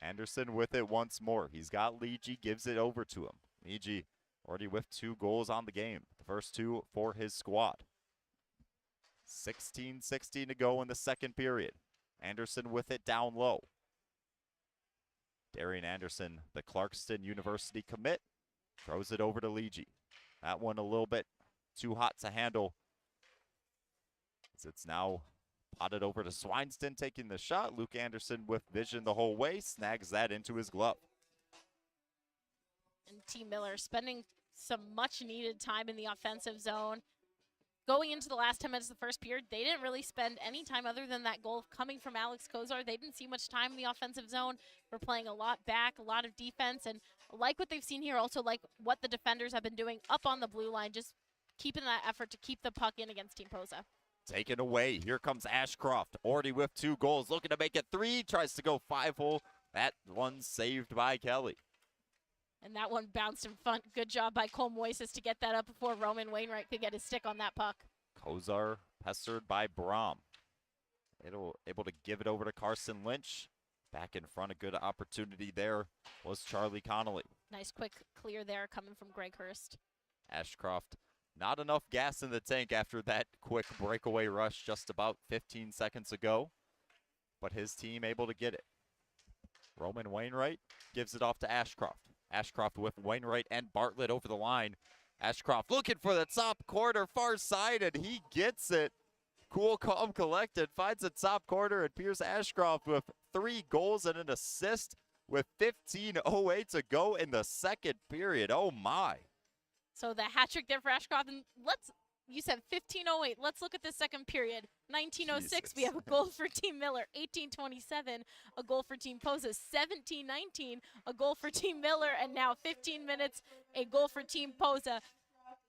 Anderson with it once more. He's got Leegee, gives it over to him. Leegee already with 2 goals on the game. The first 2 for his squad. 16-16 to go in the second period. Anderson with it down low. Darian Anderson, the Clarkston University commit, throws it over to Leegee. That one a little bit too hot to handle. It's now potted over to Swineston taking the shot. Luke Anderson with vision the whole way, snags that into his glove. And Team Miller spending some much needed time in the offensive zone. Going into the last 10 minutes of the first period, they didn't really spend any time other than that goal coming from Alex Kozar. They didn't see much time in the offensive zone. We're playing a lot back, a lot of defense, and like what they've seen here, also like what the defenders have been doing up on the blue line, just keeping that effort to keep the puck in against Team Posa. Taken away. Here comes Ashcroft. Already with 2 goals. Looking to make it 3. Tries to go 5-hole. That one saved by Kelly. And that one bounced in front. Good job by Cole Moises to get that up before Roman Wainwright could get his stick on that puck. Kozar pestered by Brom. Able to give it over to Carson Lynch. Back in front, a good opportunity there was Charlie Connolly. Nice quick clear there coming from Greg Hurst. Ashcroft, not enough gas in the tank after that quick breakaway rush just about 15 seconds ago. But his team able to get it. Roman Wainwright gives it off to Ashcroft. Ashcroft with Wainwright and Bartlett over the line. Ashcroft looking for the top corner, far side, and he gets it. Cool, calm, collected, finds the top corner, and Pierce Ashcroft with 3 goals and an assist with 15:08 to go in the second period. Oh my. So the hat trick there for Ashcroft, and you said 15:08. Let's look at the second period. 19:06, we have a goal for Team Miller. 18:27, a goal for Team Posa. 17:19, a goal for Team Miller. And now 15 minutes, a goal for Team Posa.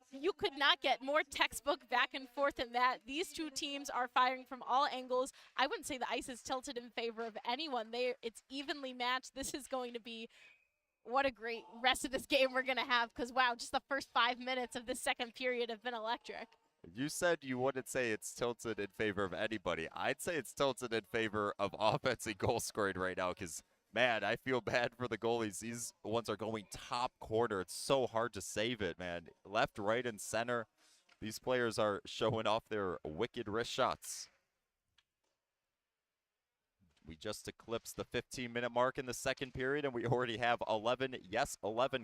You could not get more textbook back and forth than that. These 2 teams are firing from all angles. I wouldn't say the ice is tilted in favor of anyone. It's evenly matched. This is going to be what a great rest of this game we're going to have because, wow, just the first 5 minutes of this second period have been electric. You said you wouldn't say it's tilted in favor of anybody. I'd say it's tilted in favor of offensive goal scoring right now because, man, I feel bad for the goalies. These ones are going top corner. It's so hard to save it, man. Left, right, and center. These players are showing off their wicked wrist shots. We just eclipsed the 15-minute mark in the second period, and we already have 11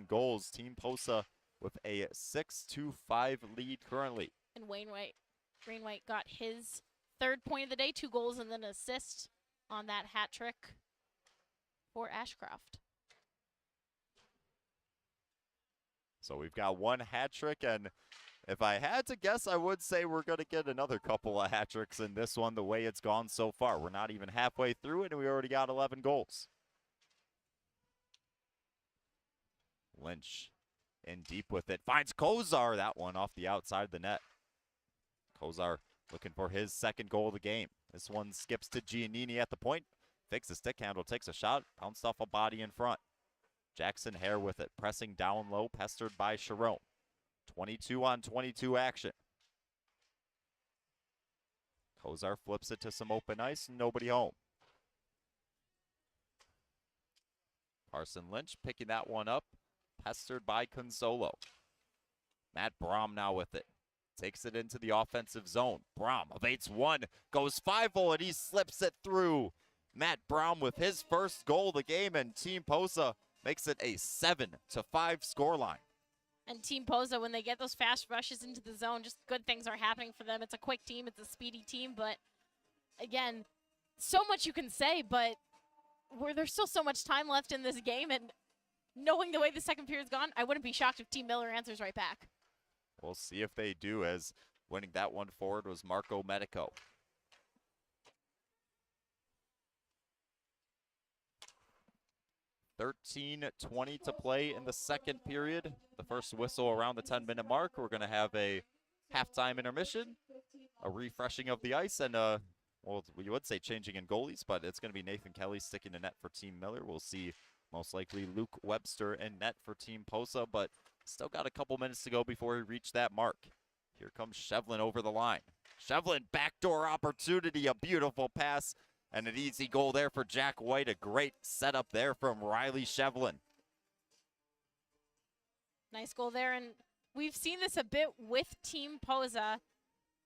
goals. Team Posa with a 6-5 lead currently. And Wainwright got his third point of the day, 2 goals and then an assist on that hat trick for Ashcroft. So we've got 1 hat trick, and if I had to guess, I would say we're going to get another couple of hat tricks in this one the way it's gone so far. We're not even halfway through it, and we already got 11 goals. Lynch in deep with it. Finds Kozar. That one off the outside of the net. Kozar looking for his second goal of the game. This one skips to Giannini at the point. Fakes the stick handle, takes a shot, bounced off a body in front. Jackson Hare with it, pressing down low, pestered by Sharon. 22-on-22 action. Kozar flips it to some open ice, nobody home. Carson Lynch picking that one up, pestered by Consolo. Matt Brom now with it. Takes it into the offensive zone. Brom evades one, goes 5-0, and he slips it through. Matt Brom with his first goal of the game, and Team Posa makes it a 7-5 scoreline. And Team Posa, when they get those fast rushes into the zone, just good things are happening for them. It's a quick team, it's a speedy team, but again, so much you can say, but there's still so much time left in this game, and knowing the way the second period's gone, I wouldn't be shocked if Team Miller answers right back. We'll see if they do, as winning that one forward was Marco Medico. $13:20 to play in the second period. The first whistle around the 10-minute mark. We're going to have a halftime intermission, a refreshing of the ice, and well, we would say changing in goalies, but it's going to be Nathan Kelly sticking to net for Team Miller. We'll see most likely Luke Webster in net for Team Posa, but still got a couple minutes to go before we reach that mark. Here comes Shevlin over the line. Shevlin, backdoor opportunity, a beautiful pass, and an easy goal there for Jack White. A great setup there from Riley Shevlin. Nice goal there, and we've seen this a bit with Team Posa.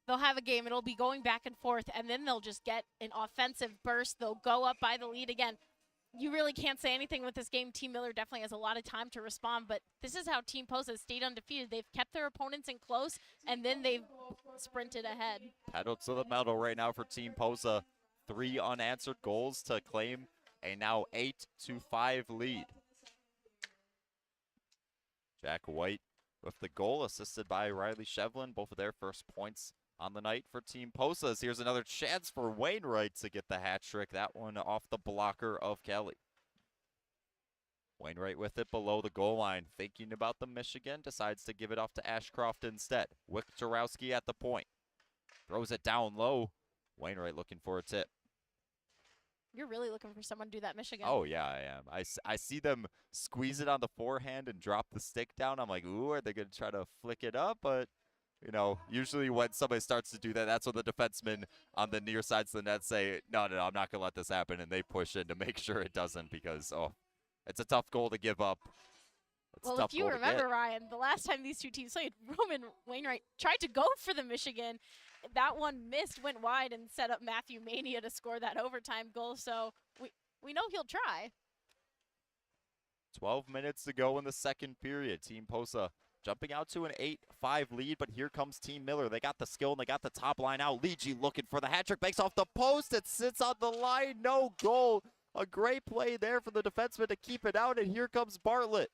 They'll have a game, it'll be going back and forth, and then they'll just get an offensive burst. They'll go up by the lead again. You really can't say anything with this game. Team Miller definitely has a lot of time to respond, but this is how Team Posa has stayed undefeated. They've kept their opponents in close, and then they've sprinted ahead. Pedal to the metal right now for Team Posa. 3 unanswered goals to claim a now 8-5 lead. Jack White with the goal, assisted by Riley Shevlin. Both of their first points on the night for Team Posa. Here's another chance for Wainwright to get the hat trick. That one off the blocker of Kelly. Wainwright with it below the goal line. Thinking about the Michigan, decides to give it off to Ashcroft instead. Wiktorowski at the point. Throws it down low. Wainwright looking for a tip. You're really looking for someone to do that Michigan. Oh, yeah, I am. I see them squeeze it on the forehand and drop the stick down. I'm like, ooh, are they going to try to flick it up? But, you know, usually when somebody starts to do that, that's when the defensemen on the near sides of the net say, no, I'm not going to let this happen. And they push in to make sure it doesn't, because, oh, it's a tough goal to give up. Well, if you remember, Ryan, the last time these two teams played, Roman Wainwright tried to go for the Michigan. That one missed, went wide, and set up Matthew Mania to score that overtime goal. So we know he'll try. 12 minutes to go in the second period. Team Posa jumping out to an 8-5 lead, but here comes Team Miller. They got the skill, and they got the top line out. Leegee looking for the hat trick, banks off the post. It sits on the line, no goal. A great play there for the defenseman to keep it out, and here comes Bartlett.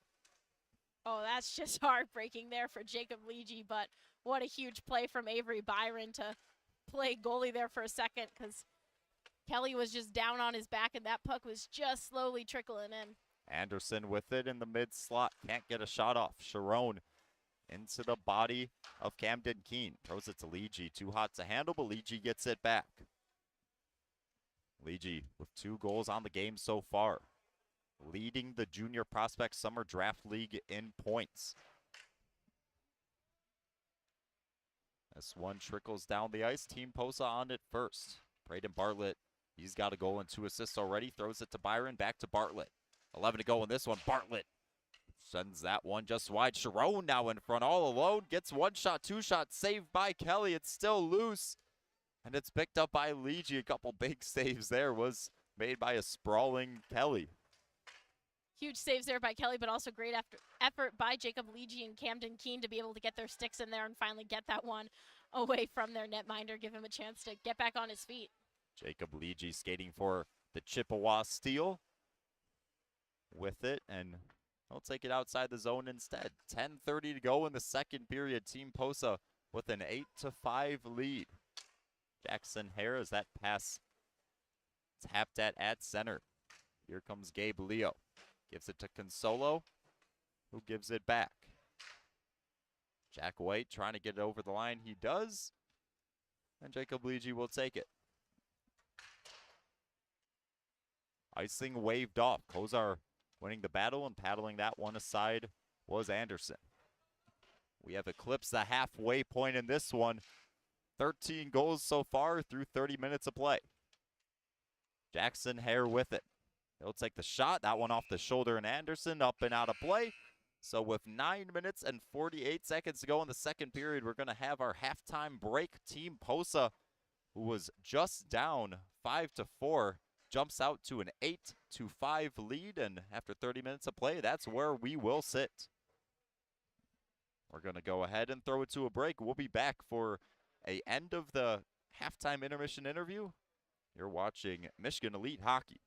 Oh, that's just heartbreaking there for Jacob Leegee, but what a huge play from Avery Byron to play goalie there for a second, because Kelly was just down on his back, and that puck was just slowly trickling in. Anderson with it in the mid slot. Can't get a shot off. Sharon into the body of Camden Keene. Throws it to Leegee. Too hot to handle, but Leegee gets it back. Leegee with 2 goals on the game so far, leading the Junior Prospect Summer Draft League in points. This one trickles down the ice. Team Posa on it first. Braden Bartlett, he's got a goal and 2 assists already. Throws it to Byron, back to Bartlett. 11 to go in this one. Bartlett sends that one just wide. Sharon now in front all alone. Gets 1 shot, 2 shots, saved by Kelly. It's still loose, and it's picked up by Leegee. A couple big saves there. Was made by a sprawling Kelly. Huge saves there by Kelly, but also great effort by Jacob Leege and Camden Keene to be able to get their sticks in there and finally get that one away from their netminder, give him a chance to get back on his feet. Jacob Leege skating for the Chippewa Steel with it, and they'll take it outside the zone instead. 10:30 to go in the second period. Team Posa with an 8-5 lead. Jackson Hare as that pass tapped at center. Here comes Gabe Leo. Gives it to Consolo, who gives it back. Jack White trying to get it over the line. He does. And Jacob Leege will take it. Icing waved off. Kozar winning the battle, and paddling that one aside was Anderson. We have eclipsed the halfway point in this one. 13 goals so far through 30 minutes of play. Jackson Hare with it. He'll take the shot. That one off the shoulder, and Anderson up and out of play. So with 9 minutes and 48 seconds to go in the second period, we're going to have our halftime break. Team Posa, who was just down 5-4, jumps out to an 8-5 lead, and after 30 minutes of play, that's where we will sit. We're going to go ahead and throw it to a break. We'll be back for a end of the halftime intermission interview. You're watching Michigan Elite Hockey.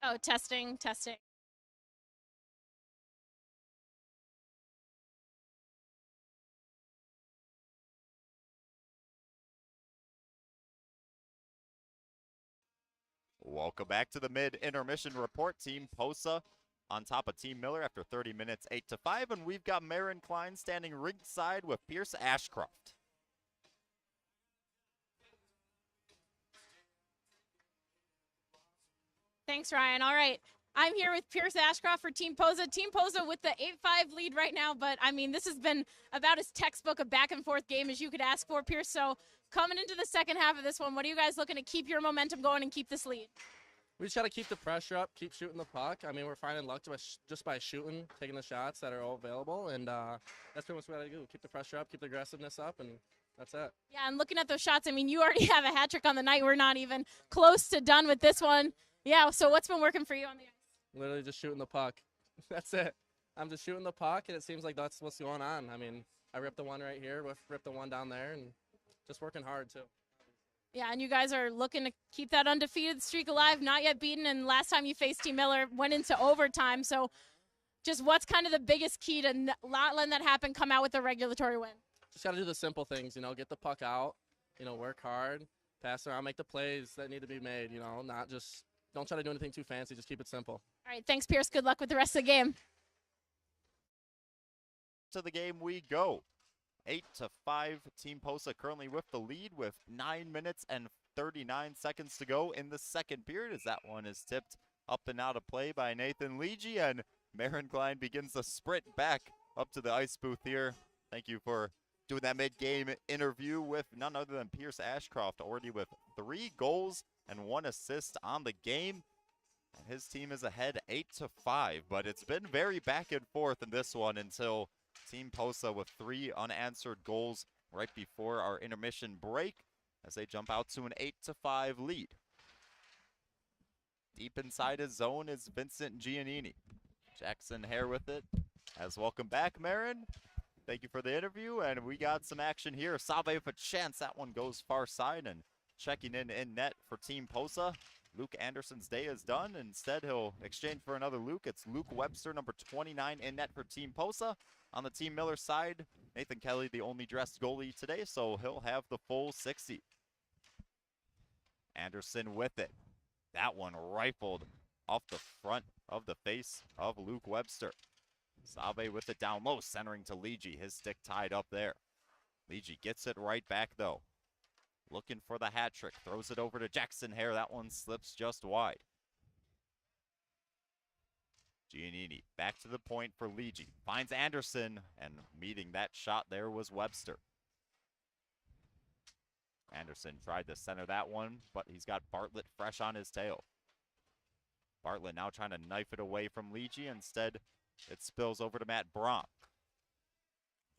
Oh, testing, testing. Welcome back to the mid-intermission report. Team Posa on top of Team Miller after 30 minutes, 8-5, and we've got Marin Klein standing ringside with Pierce Ashcroft. Thanks, Ryan. All right. I'm here with Pierce Ashcroft for Team Posa. Team Posa with the 8-5 lead right now, but I mean, this has been about as textbook a back and forth game as you could ask for, Pierce. So coming into the second half of this one, what are you guys looking to keep your momentum going and keep this lead? We just got to keep the pressure up, keep shooting the puck. I mean, we're finding luck just by shooting, taking the shots that are all available, and that's pretty much what I do. Keep the pressure up, keep the aggressiveness up, and that's it. Yeah, and looking at those shots, I mean, you already have a hat trick on the night. We're not even close to done with this one. Yeah, so what's been working for you on the ice? Literally just shooting the puck. That's it. I'm just shooting the puck, and it seems like that's what's going on. I mean, I ripped the one right here, ripped the one down there, and just working hard, too. Yeah, and you guys are looking to keep that undefeated streak alive, not yet beaten, and last time you faced Team Miller went into overtime. So just what's kind of the biggest key to not letting that happen, come out with a regulatory win? Just got to do the simple things, get the puck out, work hard, pass around, make the plays that need to be made, not just don't try to do anything too fancy, just keep it simple. All right, thanks, Pierce. Good luck with the rest of the game. To the game we go. 8-5, Team Posa currently with the lead with 9 minutes and 39 seconds to go in the second period as that one is tipped up and out of play by Nathan Leege, and Marin Klein begins the sprint back up to the ice booth here. Thank you for doing that mid-game interview with none other than Pierce Ashcroft, already with 3 goals and 1 assist on the game. And his team is ahead 8-5, but it's been very back and forth in this one until Team Posa with 3 unanswered goals right before our intermission break as they jump out to an 8-5 lead. Deep inside his zone is Vincent Giannini. Jackson Hare with it. As welcome back, Marin. Thank you for the interview, and we got some action here. Save with a chance. That one goes far side, and checking in net for Team Posa. Luke Anderson's day is done. Instead, he'll exchange for another Luke. It's Luke Webster, number 29, in net for Team Posa. On the Team Miller side, Nathan Kelly, the only dressed goalie today, so he'll have the full 60. Anderson with it. That one rifled off the front of the face of Luke Webster. Save with it down low, centering to Leege. His stick tied up there. Leege gets it right back, though. Looking for the hat trick. Throws it over to Jackson Hare. That one slips just wide. Giannini back to the point for Leege. Finds Anderson, and meeting that shot there was Webster. Anderson tried to center that one, but he's got Bartlett fresh on his tail. Bartlett now trying to knife it away from Leege. Instead, it spills over to Matt Bronk.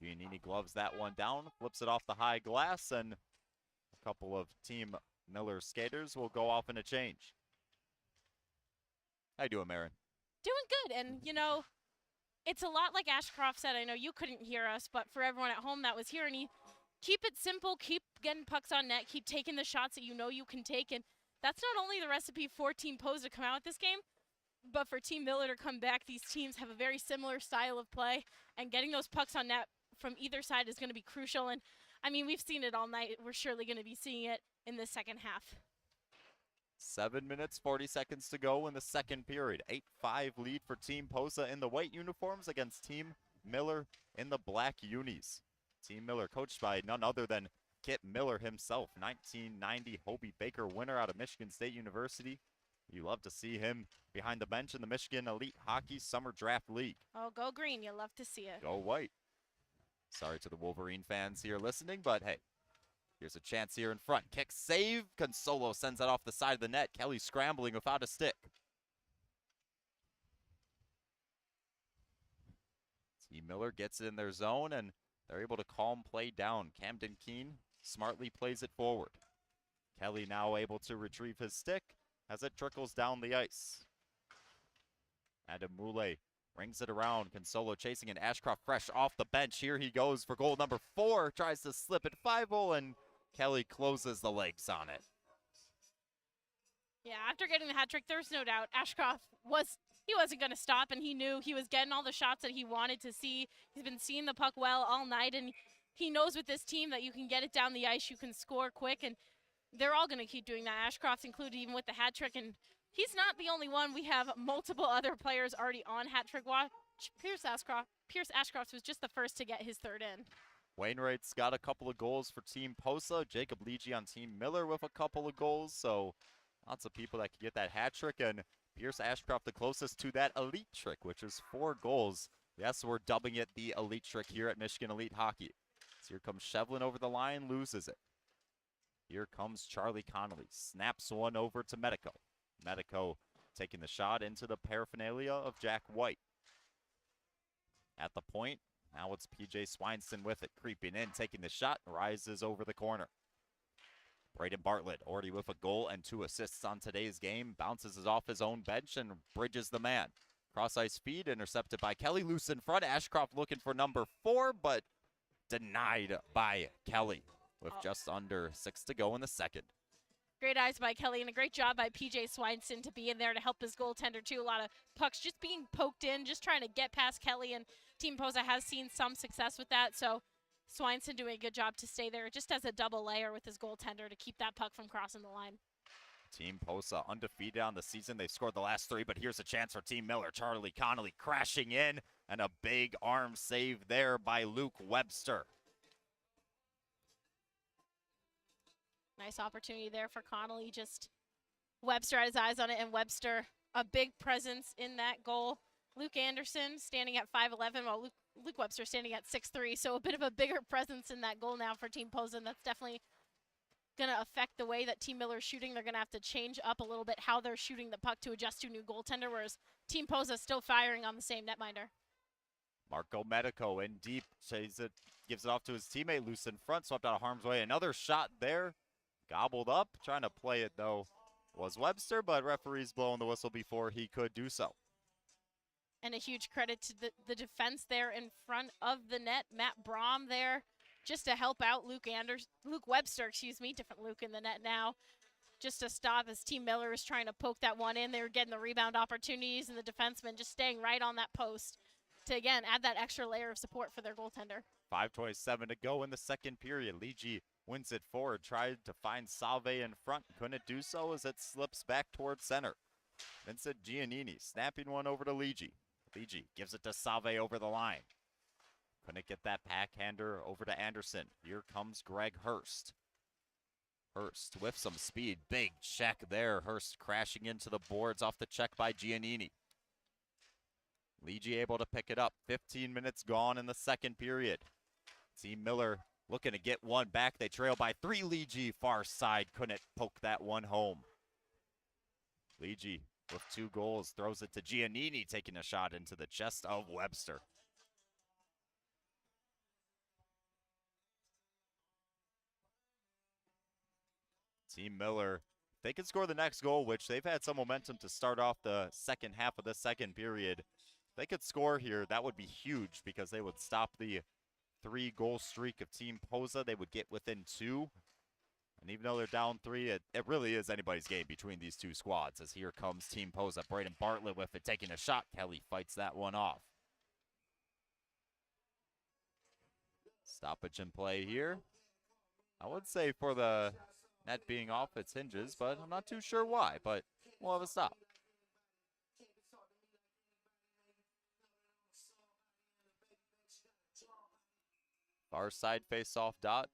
Giannini gloves that one down, flips it off the high glass, and a couple of Team Miller skaters will go off in a change. How you doing, Marin? Doing good, and it's a lot like Ashcroft said. I know you couldn't hear us, but for everyone at home that was here, and keep it simple, keep getting pucks on net, keep taking the shots that you can take, and that's not only the recipe for Team Posa to come out with this game, but for Team Miller to come back. These teams have a very similar style of play, and getting those pucks on net from either side is going to be crucial. And I mean, we've seen it all night. We're surely going to be seeing it in the second half. 7 minutes, 40 seconds to go in the second period. 8-5 lead for Team Posa in the white uniforms against Team Miller in the black unis. Team Miller coached by none other than Kit Miller himself, 1990 Hobie Baker winner out of Michigan State University. You love to see him behind the bench in the Michigan Elite Hockey Summer Draft League. Oh, go green. You love to see it. Go white. Sorry to the Wolverine fans here listening, but hey, here's a chance here in front. Kick save. Consolo sends that off the side of the net. Kelly scrambling without a stick. Team Miller gets it in their zone, and they're able to calm play down. Camden Keene smartly plays it forward. Kelly now able to retrieve his stick as it trickles down the ice. Adam Moulet rings it around. Consolo chasing, and Ashcroft fresh off the bench. Here he goes for goal number 4. Tries to slip it 5-0, and Kelly closes the legs on it. Yeah, after getting the hat trick, there's no doubt Ashcroft wasn't going to stop, and he knew he was getting all the shots that he wanted to see. He's been seeing the puck well all night, and he knows with this team that you can get it down the ice, you can score quick, and they're all going to keep doing that. Ashcroft's included even with the hat trick, and he's not the only one. We have multiple other players already on hat trick watch. Pierce Ashcroft was just the first to get his third in. Wainwright's got a couple of goals for Team Posa. Jacob Leege on Team Miller with a couple of goals. So lots of people that can get that hat trick. And Pierce Ashcroft the closest to that elite trick, which is 4 goals. Yes, we're dubbing it the elite trick here at Michigan Elite Hockey. So here comes Shevlin over the line, loses it. Here comes Charlie Connolly. Snaps one over to Medico. Medico taking the shot into the paraphernalia of Jack White. At the point, now it's PJ Swineston with it, creeping in, taking the shot, rises over the corner. Braden Bartlett already with a goal and 2 assists on today's game, bounces it off his own bench and bridges the man. Cross-ice feed intercepted by Kelly, loose in front. Ashcroft looking for number 4, but denied by Kelly with just under 6 to go in the second. Great eyes by Kelly and a great job by PJ Swineston to be in there to help his goaltender too. A lot of pucks just being poked in, just trying to get past Kelly, and Team Posa has seen some success with that. So Swineston doing a good job to stay there just as a double layer with his goaltender to keep that puck from crossing the line. Team Posa undefeated on the season. They've scored the last 3, but here's a chance for Team Miller. Charlie Connolly crashing in, and a big arm save there by Luke Webster. Nice opportunity there for Connolly. Just Webster had his eyes on it, and Webster, a big presence in that goal. Luke Anderson standing at 5'11", while Luke Webster standing at 6'3", so a bit of a bigger presence in that goal now for Team Posa, and that's definitely going to affect the way that Team Miller's shooting. They're going to have to change up a little bit how they're shooting the puck to adjust to a new goaltender, whereas Team Posa still firing on the same netminder. Marco Medico in deep, gives it off to his teammate, loose in front, swept out of harm's way. Another shot there. Gobbled up, trying to play it though was Webster, but referee's blowing the whistle before he could do so. And a huge credit to the defense there in front of the net. Matt Braum there just to help out Luke Webster, different Luke in the net now, just to stop as Team Miller was trying to poke that one in. They were getting the rebound opportunities, and the defenseman just staying right on that post to, again, add that extra layer of support for their goaltender. 5:27 to go in the second period. Leege wins it forward, tried to find Salve in front, couldn't do so as it slips back towards center. Vincent Giannini snapping one over to Leege. Leege gives it to Salve over the line. Couldn't get that backhander over to Anderson. Here comes Greg Hurst. Hurst with some speed. Big check there. Hurst crashing into the boards off the check by Giannini. Leege able to pick it up. 15 minutes gone in the second period. Team Miller looking to get one back. They trail by 3. Leege far side couldn't poke that one home. Leege with 2 goals throws it to Giannini, taking a shot into the chest of Webster. Team Miller, they can score the next goal, which they've had some momentum to start off the second half of the second period. If they could score here, that would be huge because they would stop the 3-goal streak of Team Posa. They would get within 2. And even though they're down 3, it really is anybody's game between these 2 squads, as here comes Team Posa. Braden Bartlett with it, taking a shot. Kelly fights that one off. Stoppage in play here. I would say for the net being off its hinges, but I'm not too sure why, but we'll have a stop. Far side face-off dot.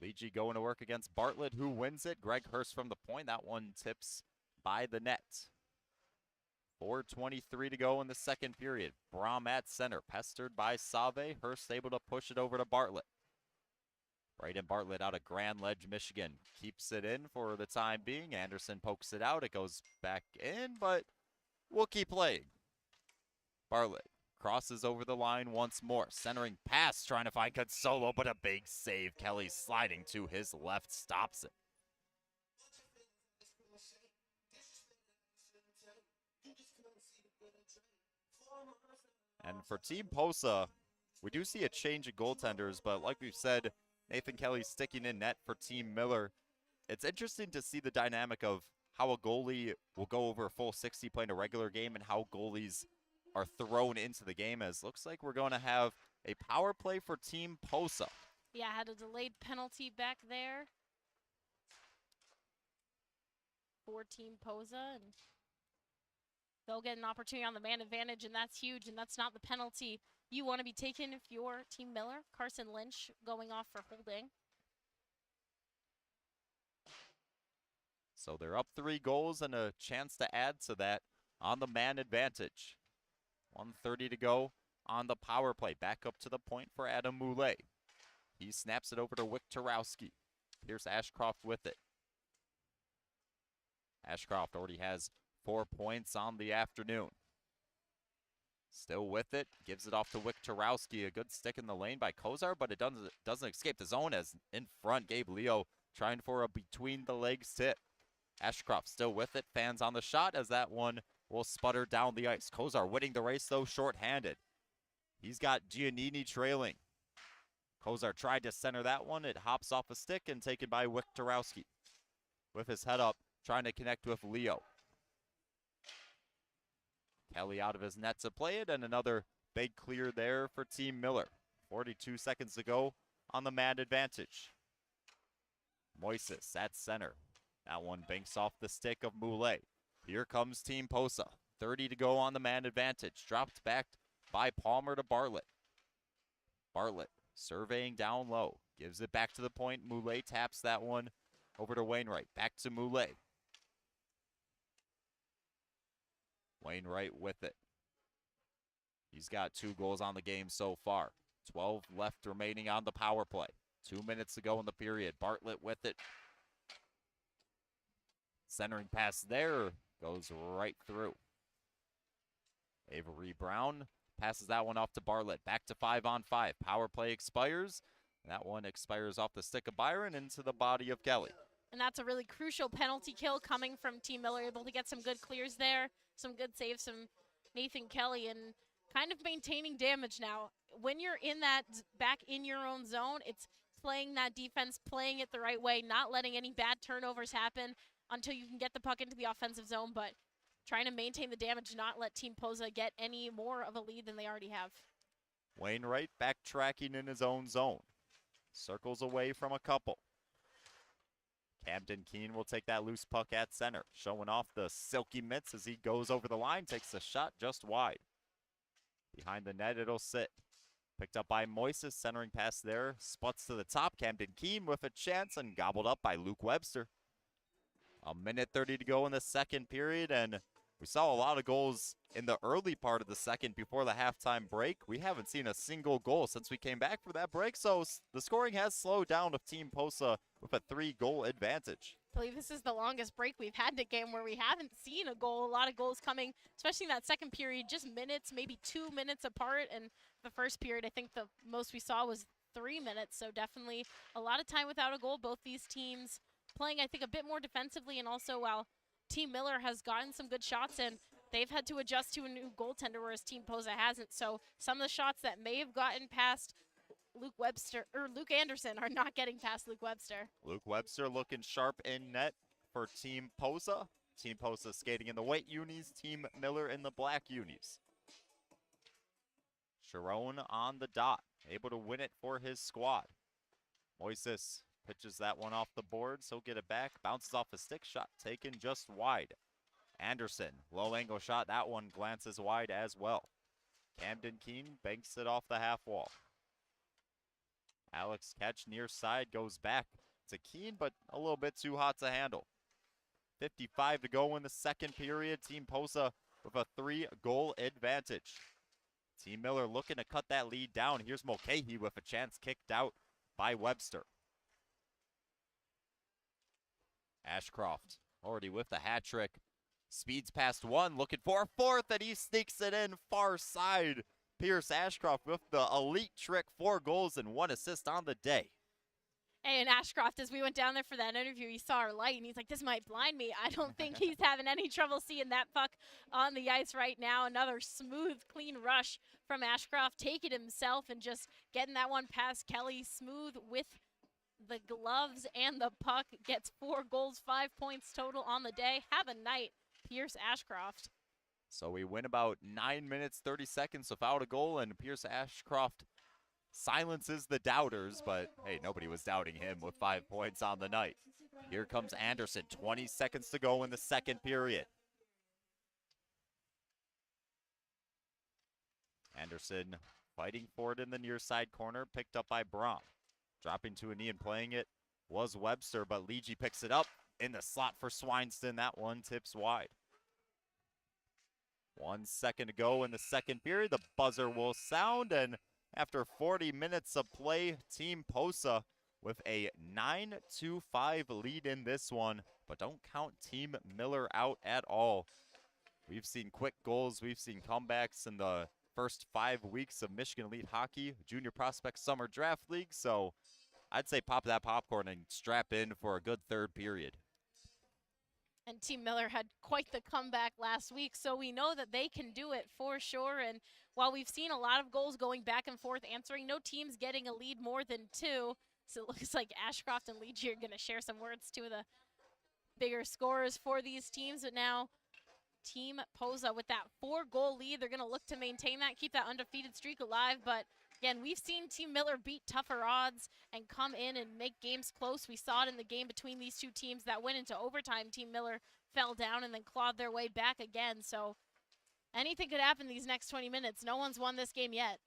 Leege going to work against Bartlett, who wins it. Greg Hurst from the point. That one tips by the net. 4:23 to go in the second period. Braum at center, pestered by Save. Hurst able to push it over to Bartlett. Braden Bartlett out of Grand Ledge, Michigan. Keeps it in for the time being. Anderson pokes it out. It goes back in, but we'll keep playing. Bartlett crosses over the line once more. Centering pass, trying to find Consolo, but a big save. Kelly sliding to his left, stops it. And for Team Posa, we do see a change of goaltenders, but like we've said, Nathan Kelly sticking in net for Team Miller. It's interesting to see the dynamic of how a goalie will go over a full 60 playing a regular game and how goalies are thrown into the game, as looks like we're going to have a power play for Team Posa. Yeah, had a delayed penalty back there for Team Posa, and they'll get an opportunity on the man advantage, and that's huge, and that's not the penalty you want to be taking if you're Team Miller. Carson Lynch going off for holding. So they're up 3 goals and a chance to add to that on the man advantage. 1:30 to go on the power play. Back up to the point for Adam Moulet. He snaps it over to Wiktorowski. Here's Ashcroft with it. Ashcroft already has 4 points on the afternoon. Still with it, gives it off to Wiktorowski. A good stick in the lane by Kozar, but it doesn't escape the zone, as in front Gabe Leo trying for a between the legs tip. Ashcroft still with it, fans on the shot as that one will sputter down the ice. Kozar winning the race though, shorthanded. He's got Giannini trailing. Kozar tried to center that one. It hops off a stick and taken by Wiktorowski. With his head up, trying to connect with Leo. Kelly out of his net to play it, and another big clear there for Team Miller. 42 seconds to go on the man advantage. Moises at center. That one banks off the stick of Moulet. Here comes Team Posa. 30 to go on the man advantage. Dropped back by Palmer to Bartlett. Bartlett surveying down low. Gives it back to the point. Moulet taps that one over to Wainwright. Back to Moulet. Wainwright with it. He's got 2 goals on the game so far. 12 left remaining on the power play. 2 minutes to go in the period. Bartlett with it. Centering pass there goes right through. Avery Brown passes that one off to Bartlett. Back to 5-on-5. Power play expires. That one expires off the stick of Byron into the body of Kelly. And that's a really crucial penalty kill coming from Team Miller, able to get some good clears there, some good saves from Nathan Kelly, and kind of maintaining damage now. When you're in that back in your own zone, it's playing that defense, playing it the right way, not letting any bad turnovers happen until you can get the puck into the offensive zone, but trying to maintain the damage, not let Team Posa get any more of a lead than they already have. Wainwright backtracking in his own zone. Circles away from a couple. Camden Keene will take that loose puck at center, showing off the silky mitts as he goes over the line, takes a shot just wide. Behind the net, it'll sit. Picked up by Moises, centering pass there, sputs to the top. Camden Keene with a chance and gobbled up by Luke Webster. 1:30 to go in the second period, and we saw a lot of goals in the early part of the second before the halftime break. We haven't seen a single goal since we came back for that break, so the scoring has slowed down with Team Posa with a 3-goal advantage. I believe this is the longest break we've had in a game where we haven't seen a goal. A lot of goals coming, especially in that second period, just minutes, maybe 2 minutes apart. And the first period, I think the most we saw was 3 minutes, so definitely a lot of time without a goal. Both these teams playing, I think, a bit more defensively, and also while Team Miller has gotten some good shots and they've had to adjust to a new goaltender, whereas Team Posa hasn't. So some of the shots that may have gotten past Luke Anderson are not getting past Luke Webster. Luke Webster looking sharp in net for Team Posa. Team Posa skating in the white unis, Team Miller in the black unis. Sharon on the dot, able to win it for his squad. Moises pitches that one off the boards. He'll get it back. Bounces off a stick shot. Taken just wide. Anderson, low angle shot. That one glances wide as well. Camden Keene banks it off the half wall. Alex catch near side goes back to Keene, but a little bit too hot to handle. 55 to go in the second period. Team Posa with a 3-goal advantage. Team Miller looking to cut that lead down. Here's Mulcahy with a chance kicked out by Webster. Ashcroft already with the hat trick. Speeds past one, looking for a fourth, and he sneaks it in far side. Pierce Ashcroft with the elite trick, 4 goals and 1 assist on the day. Hey, and Ashcroft, as we went down there for that interview, he saw our light, and he's like, this might blind me. I don't think he's having any trouble seeing that puck on the ice right now. Another smooth, clean rush from Ashcroft, taking it himself and just getting that one past Kelly, smooth with the gloves and the puck. Gets 4 goals, 5 points total on the day. Have a night, Pierce Ashcroft. So we win about 9 minutes, 30 seconds without a goal, and Pierce Ashcroft silences the doubters, but hey, nobody was doubting him with 5 points on the night. Here comes Anderson, 20 seconds to go in the second period. Anderson fighting for it in the near side corner, picked up by Braun. Dropping to a knee and playing it was Webster, but Leegee picks it up in the slot for Swineston. That one tips wide. 1 second to go in the second period. The buzzer will sound, and after 40 minutes of play, Team Posa with a 9-5 lead in this one, but don't count Team Miller out at all. We've seen quick goals, we've seen comebacks in the first 5 weeks of Michigan Elite Hockey Junior Prospect Summer Draft League, so I'd say pop that popcorn and strap in for a good third period. And Team Miller had quite the comeback last week, so we know that they can do it for sure. And while we've seen a lot of goals going back and forth answering, no team's getting a lead more than 2. So it looks like Ashcroft and Leegee are going to share some words, 2 of the bigger scorers for these teams. But now Team Posa with that 4-goal lead, they're going to look to maintain that, keep that undefeated streak alive. But again, we've seen Team Miller beat tougher odds and come in and make games close. We saw it in the game between these two teams that went into overtime. Team Miller fell down and then clawed their way back again. So anything could happen these next 20 minutes. No one's won this game yet.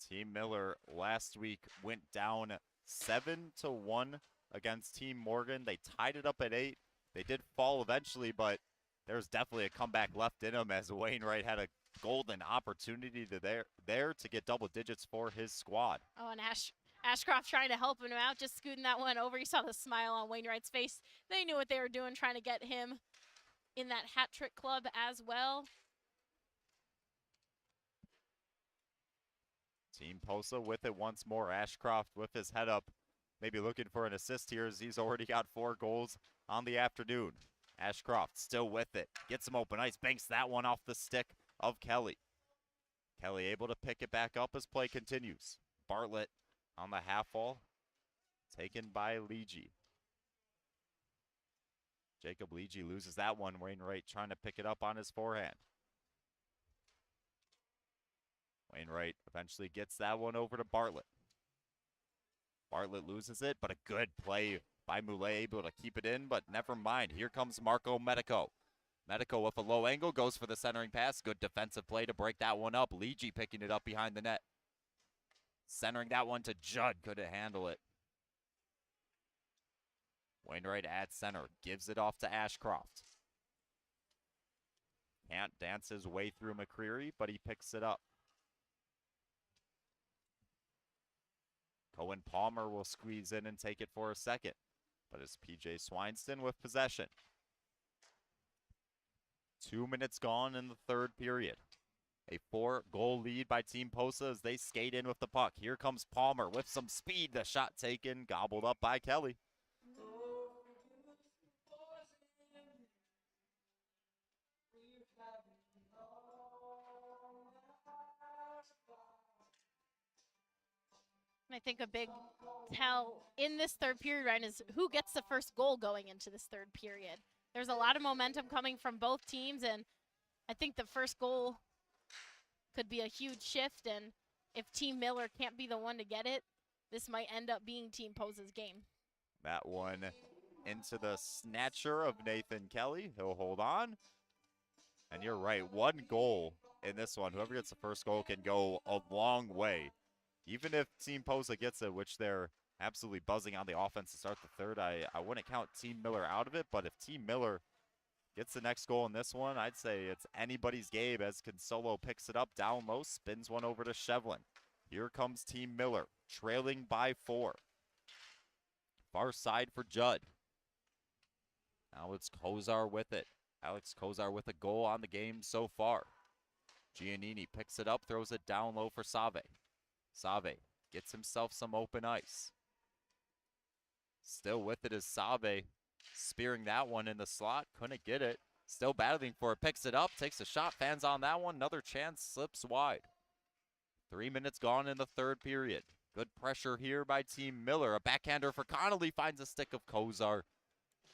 Team Miller last week went down 7-1 against Team Morgan. They tied it up at 8. They did fall eventually, but there's definitely a comeback left in them, as Wainwright had a golden opportunity there to get double digits for his squad. Oh, and Ashcroft trying to help him out, just scooting that one over. You saw the smile on Wainwright's face. They knew what they were doing, trying to get him in that hat trick club as well. Team Posa with it once more. Ashcroft with his head up, maybe looking for an assist here, as he's already got 4 goals on the afternoon. Ashcroft still with it, gets some open ice, banks that one off the stick of Kelly. Kelly able to pick it back up as play continues. Bartlett on the half wall, taken by Leegee. Jacob Leegee loses that one. Wainwright trying to pick it up on his forehand. Wainwright eventually gets that one over to Bartlett. Bartlett loses it, but a good play by Moulet, able to keep it in, but never mind. Here comes Marco Medico. Medico with a low angle, goes for the centering pass. Good defensive play to break that one up. Leegee picking it up behind the net. Centering that one to Judd, couldn't handle it. Wainwright at center, gives it off to Ashcroft. Can't dance his way through McCreary, but he picks it up. Cohen Palmer will squeeze in and take it for a second, but it's PJ Swineston with possession. 2 minutes gone in the third period. A 4-goal lead by Team Posa as they skate in with the puck. Here comes Palmer with some speed. The shot taken, gobbled up by Kelly. And I think a big tell in this third period, Ryan, is who gets the first goal going into this third period. There's a lot of momentum coming from both teams, and I think the first goal could be a huge shift. And if Team Miller can't be the one to get it, this might end up being Team Posa's game. That one into the snatcher of Nathan Kelly. He'll hold on. And you're right, 1 goal in this one. Whoever gets the first goal can go a long way. Even if Team Posa gets it, which they're absolutely buzzing on the offense to start the third, I wouldn't count Team Miller out of it. But if Team Miller gets the next goal in this one, I'd say it's anybody's game as Consolo picks it up down low, spins one over to Shevlin. Here comes Team Miller, trailing by 4. Far side for Judd. Now it's Kozar with it. Alex Kozar with a goal on the game so far. Giannini picks it up, throws it down low for Save. Save gets himself some open ice. Still with it is Save, spearing that one in the slot. Couldn't get it. Still battling for it. Picks it up, takes a shot. Fans on that one. Another chance, slips wide. 3 minutes gone in the third period. Good pressure here by Team Miller. A backhander for Connolly finds a stick of Kozar.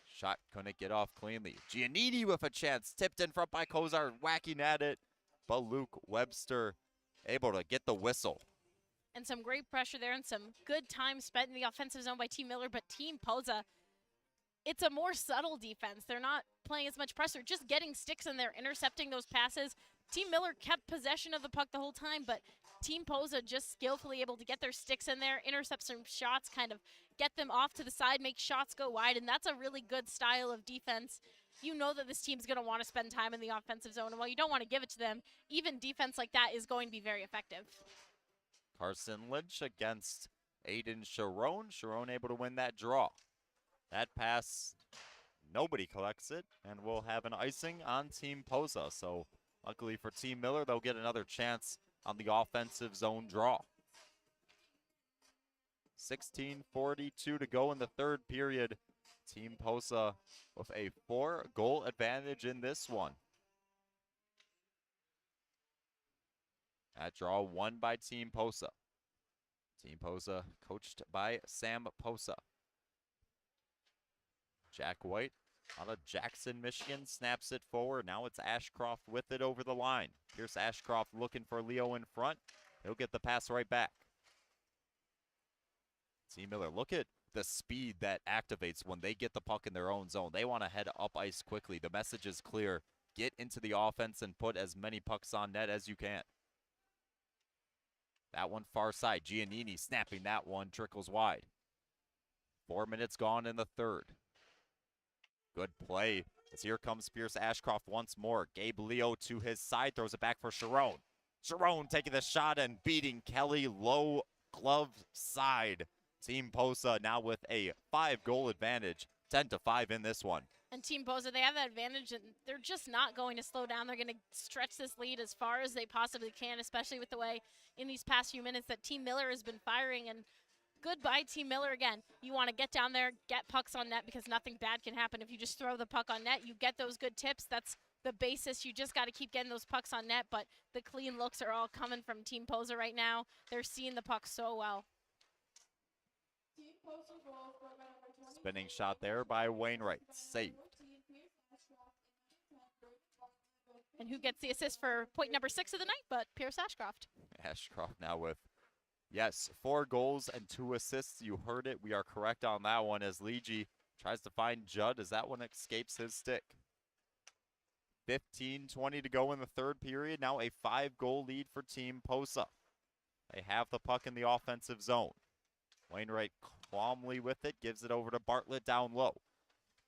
Shot couldn't get off cleanly. Giannini with a chance. Tipped in front by Kozar, whacking at it. But Luke Webster able to get the whistle. And some great pressure there and some good time spent in the offensive zone by Team Miller, but Team Posa, it's a more subtle defense. They're not playing as much pressure, just getting sticks in there, intercepting those passes. Team Miller kept possession of the puck the whole time, but Team Posa just skillfully able to get their sticks in there, intercept some shots, kind of get them off to the side, make shots go wide, and that's a really good style of defense. You know that this team's going to want to spend time in the offensive zone, and while you don't want to give it to them, even defense like that is going to be very effective. Carson Lynch against Aiden Sharon. Sharon able to win that draw. That pass, nobody collects it, and we'll have an icing on Team Posa. So luckily for Team Miller, they'll get another chance on the offensive zone draw. 16:42 to go in the third period. Team Posa with a 4-goal advantage in this one. That draw won by Team Posa. Team Posa coached by Sam Posa. Jack White out of Jackson, Michigan, snaps it forward. Now it's Ashcroft with it over the line. Here's Ashcroft looking for Leo in front. He'll get the pass right back. Team Miller, look at the speed that activates when they get the puck in their own zone. They want to head up ice quickly. The message is clear. Get into the offense and put as many pucks on net as you can. That one far side. Giannini snapping that one. Trickles wide. 4 minutes gone in the third. Good play as here comes Pierce Ashcroft once more. Gabe Leo to his side. Throws it back for Sharon. Sharon taking the shot and beating Kelly low glove side. Team Posa now with a 5-goal advantage. 10-5 in this one. And Team Posa, they have that advantage, and they're just not going to slow down. They're going to stretch this lead as far as they possibly can, especially with the way in these past few minutes that Team Miller has been firing. And goodbye, Team Miller again. You want to get down there, get pucks on net, because nothing bad can happen if you just throw the puck on net. You get those good tips. That's the basis. You just got to keep getting those pucks on net, but the clean looks are all coming from Team Posa right now. They're seeing the puck so well. Spinning shot there by Wainwright. Saved. And who gets the assist for point number 6 of the night but Pierce Ashcroft. Ashcroft now with, yes, 4 goals and 2 assists. You heard it. We are correct on that one as Leegee tries to find Judd as that one escapes his stick. 15:20 to go in the third period. Now a 5-goal lead for Team Posa. They have the puck in the offensive zone. Wainwright calmly with it, gives it over to Bartlett down low.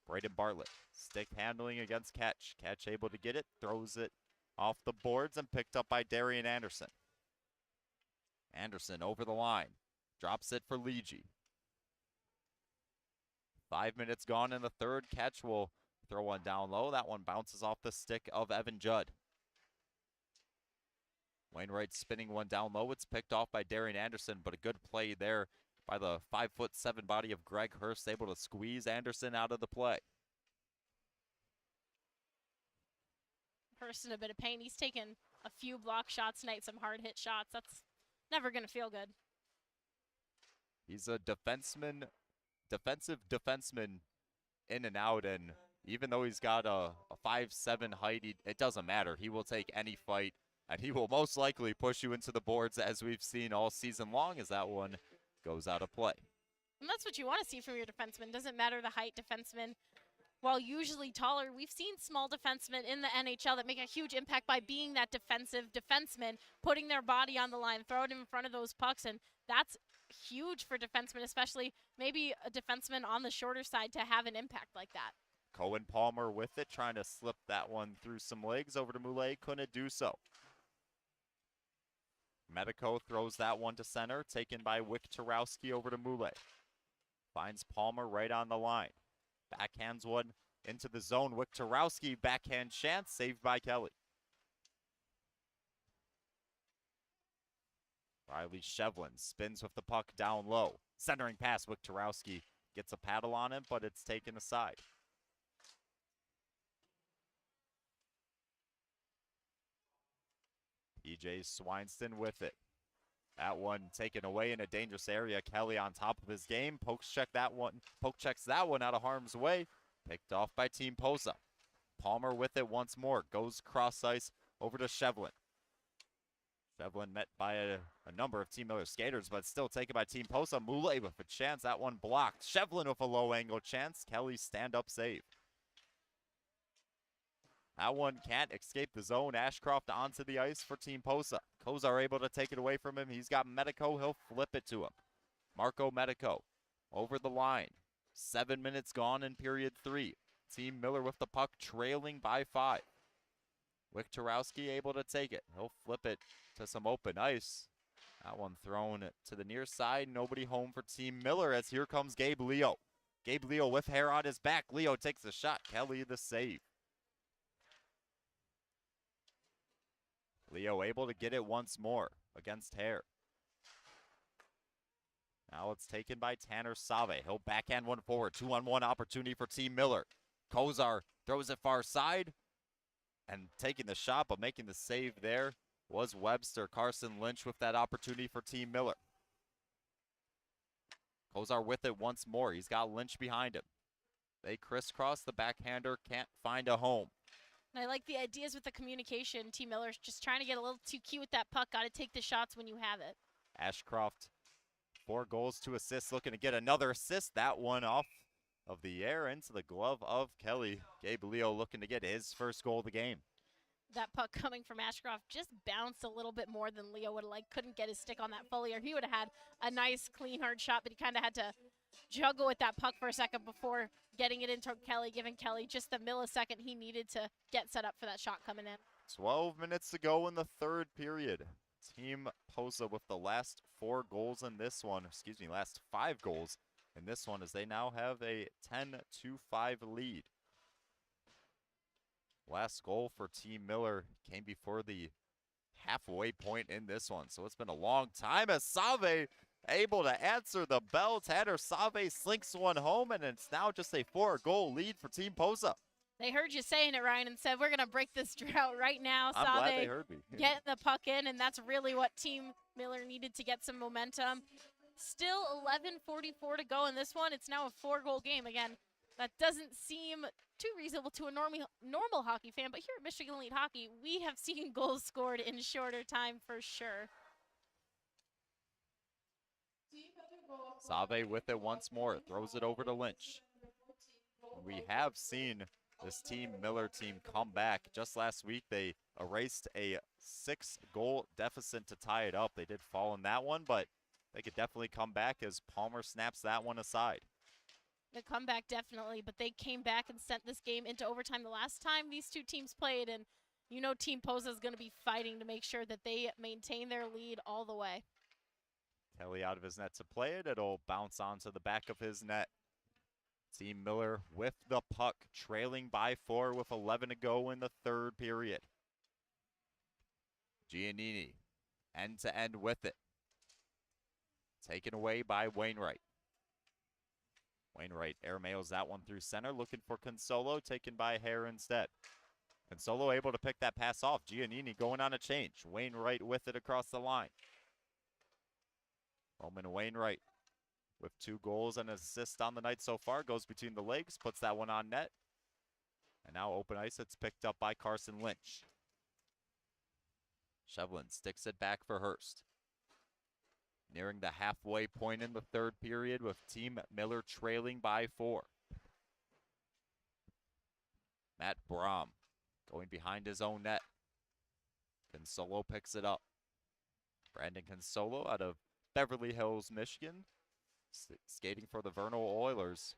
Braden Bartlett, stick handling against Ketch. Ketch able to get it, throws it off the boards and picked up by Darian Anderson. Anderson over the line, drops it for Leegee. 5 minutes gone in the third. Ketch will throw one down low. That one bounces off the stick of Evan Judd. Wainwright spinning one down low. It's picked off by Darian Anderson, but a good play there by the 5'7" body of Greg Hurst, able to squeeze Anderson out of the play. Hurst in a bit of pain. He's taken a few block shots tonight, some hard hit shots. That's never going to feel good. He's a defensive defenseman in and out, and even though he's got a 5'7" height, it doesn't matter. He will take any fight, and he will most likely push you into the boards as we've seen all season long as that one goes out of play. And that's what you want to see from your defenseman. Doesn't matter the height. Defensemen, while usually taller, we've seen small defensemen in the NHL that make a huge impact by being that defensive defenseman, putting their body on the line, throwing it in front of those pucks, and that's huge for defensemen, especially maybe a defenseman on the shorter side to have an impact like that. Cohen Palmer with it, trying to slip that one through some legs over to Moulet, couldn't do so. Medico throws that one to center, taken by Wick Tarowski over to Moulet. Finds Palmer right on the line. Backhands one into the zone. Wick Tarowski, backhand chance, saved by Kelly. Riley Shevlin spins with the puck down low. Centering pass, Wick Tarowski gets a paddle on him, but it's taken aside. EJ Swineston with it. That one taken away in a dangerous area. Kelly on top of his game. Poke checks that one out of harm's way. Picked off by Team Posa. Palmer with it once more. Goes cross ice over to Shevlin. Shevlin met by a number of Team Miller skaters, but still taken by Team Posa. Moulet with a chance. That one blocked. Shevlin with a low angle chance. Kelly stand-up save. That one can't escape the zone. Ashcroft onto the ice for Team Posa. Kozar able to take it away from him. He's got Medico. He'll flip it to him. Marco Medico over the line. 7 minutes gone in period 3. Team Miller with the puck trailing by 5. Wiktorowski able to take it. He'll flip it to some open ice. That one thrown to the near side. Nobody home for Team Miller as here comes Gabe Leo. Gabe Leo with hair on his back. Leo takes the shot. Kelly the save. Leo able to get it once more against Hare. Now it's taken by Tanner Save. He'll backhand one forward. 2-on-1 opportunity for Team Miller. Kozar throws it far side and taking the shot, but making the save there was Webster. Carson Lynch with that opportunity for Team Miller. Kozar with it once more. He's got Lynch behind him. They crisscross. The backhander can't find a home. And I like the ideas with the communication. Team Miller's just trying to get a little too cute with that puck. Got to take the shots when you have it. Ashcroft, 4 goals, 2 assists, looking to get another assist. That one off of the air into the glove of Kelly. Gabe Leo looking to get his first goal of the game. That puck coming from Ashcroft just bounced a little bit more than Leo would have liked. Couldn't get his stick on that fully, or he would have had a nice, clean, hard shot, but he kind of had to juggle with that puck for a second before getting it into Kelly, giving Kelly just the millisecond he needed to get set up for that shot coming in. 12 minutes to go in the 3rd period. Team Posa with the last 4 goals in this one, last 5 goals in this one, as they now have a 10-5 lead. Last goal for Team Miller came before the halfway point in this one, so it's been a long time as Save able to answer the bell. Tanner Save slinks one home, and it's now just a 4-goal lead for Team Posa. They heard you saying it, Ryan, and said, we're going to break this drought right now. I'm glad they heard me. Get the puck in, and that's really what Team Miller needed to get some momentum. Still 11:44 to go in this one. It's now a 4-goal game. Again, that doesn't seem too reasonable to a normal hockey fan, but here at Michigan Elite Hockey, we have seen goals scored in shorter time for sure. Save with it once more, throws it over to Lynch. We have seen this Team Miller team come back. Just last week, they erased a 6-goal deficit to tie it up. They did fall in that one, but they could definitely come back as Palmer snaps that one aside. The comeback definitely, but they came back and sent this game into overtime the last time these two teams played, and you know Team Posa is going to be fighting to make sure that they maintain their lead all the way. Kelly out of his net to play it. It'll bounce onto the back of his net. Team Miller with the puck, trailing by 4 with 11 to go in the 3rd period. Giannini, end-to-end with it. Taken away by Wainwright. Wainwright airmails that one through center, looking for Consolo, taken by Hare instead. Consolo able to pick that pass off. Giannini going on a change. Wainwright with it across the line. Roman Wainwright with 2 goals and an assist on the night so far. Goes between the legs, puts that one on net. And now open ice, it's picked up by Carson Lynch. Shevlin sticks it back for Hurst. Nearing the halfway point in the 3rd period with Team Miller trailing by 4. Matt Brom going behind his own net. Consolo picks it up. Brandon Consolo out of Beverly Hills, Michigan, skating for the Vernal Oilers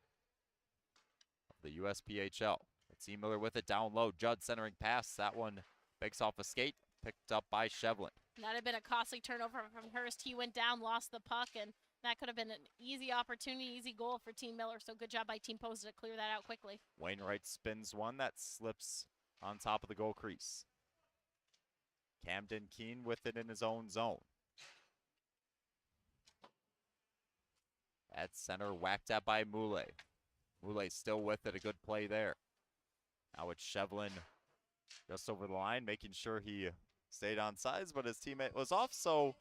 of the USPHL. Team Miller with it down low. Judd centering pass. That one breaks off a skate, picked up by Shevlin. That had been a costly turnover from Hurst. He went down, lost the puck, and that could have been an easy opportunity, easy goal for Team Miller. So good job by Team Posa to clear that out quickly. Wainwright spins one that slips on top of the goal crease. Camden Keene with it in his own zone. At center, whacked at by Moulet. Moulet still with it, a good play there. Now it's Shevlin just over the line, making sure he stayed on sides, but his teammate was off, so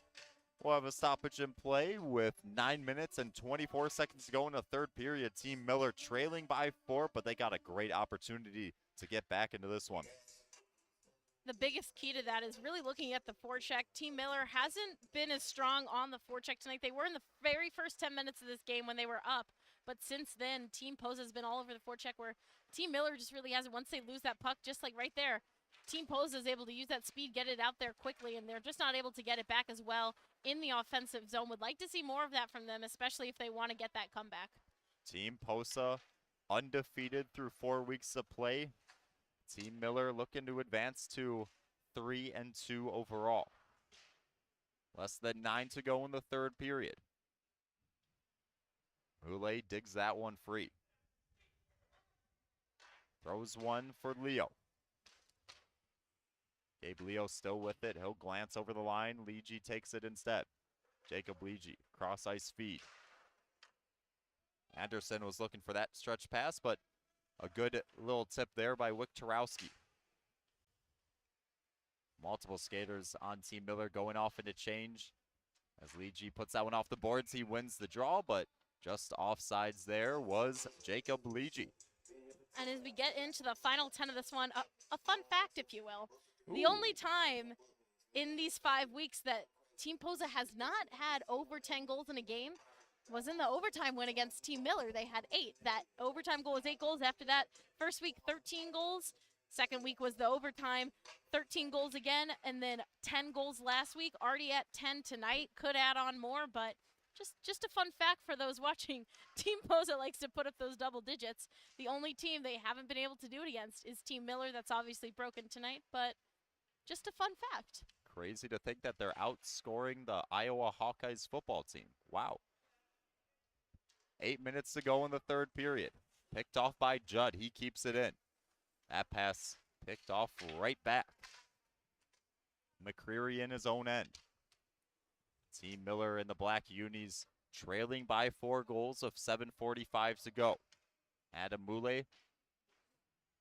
We'll have a stoppage in play with 9 minutes and 24 seconds to go in the third period. Team Miller trailing by 4, but they got a great opportunity to get back into this one. The biggest key to that is really looking at the forecheck. Team Miller hasn't been as strong on the forecheck tonight. They were in the very first 10 minutes of this game when they were up, but since then, Team Posa has been all over the forecheck where Team Miller just really hasn't. Once they lose that puck, just like right there, Team Posa is able to use that speed, get it out there quickly, and they're just not able to get it back as well in the offensive zone. Would like to see more of that from them, especially if they want to get that comeback. Team Posa undefeated through 4 weeks of play. Team Miller looking to advance to 3-2 overall. Less than 9 to go in the third period. Moulet digs that one free. Throws one for Leo. Gabe Leo still with it. He'll glance over the line. Leegee takes it instead. Jacob Leegee, cross ice feed. Anderson was looking for that stretch pass, but a good little tip there by Wiktorowski. Multiple skaters on Team Miller going off into change. As Leegee puts that one off the boards, he wins the draw, but just offsides there was Jacob Leegee. And as we get into the final 10 of this one, a fun fact, if you will. The only time in these 5 weeks that Team Posa has not had over 10 goals in a game was in the overtime win against Team Miller. They had 8. That overtime goal was 8 goals. After that, first week, 13 goals. Second week was the overtime, 13 goals again, and then 10 goals last week. Already at 10 tonight. Could add on more, but just a fun fact for those watching. Team Posa likes to put up those double digits. The only team they haven't been able to do it against is Team Miller. That's obviously broken tonight, but just a fun fact. Crazy to think that they're outscoring the Iowa Hawkeyes football team. Wow. 8 minutes to go in the third period. Picked off by Judd. He keeps it in. That pass picked off right back. McCreary in his own end. Team Miller in the black unis trailing by 4 goals of 7:45 to go. Adam Moulet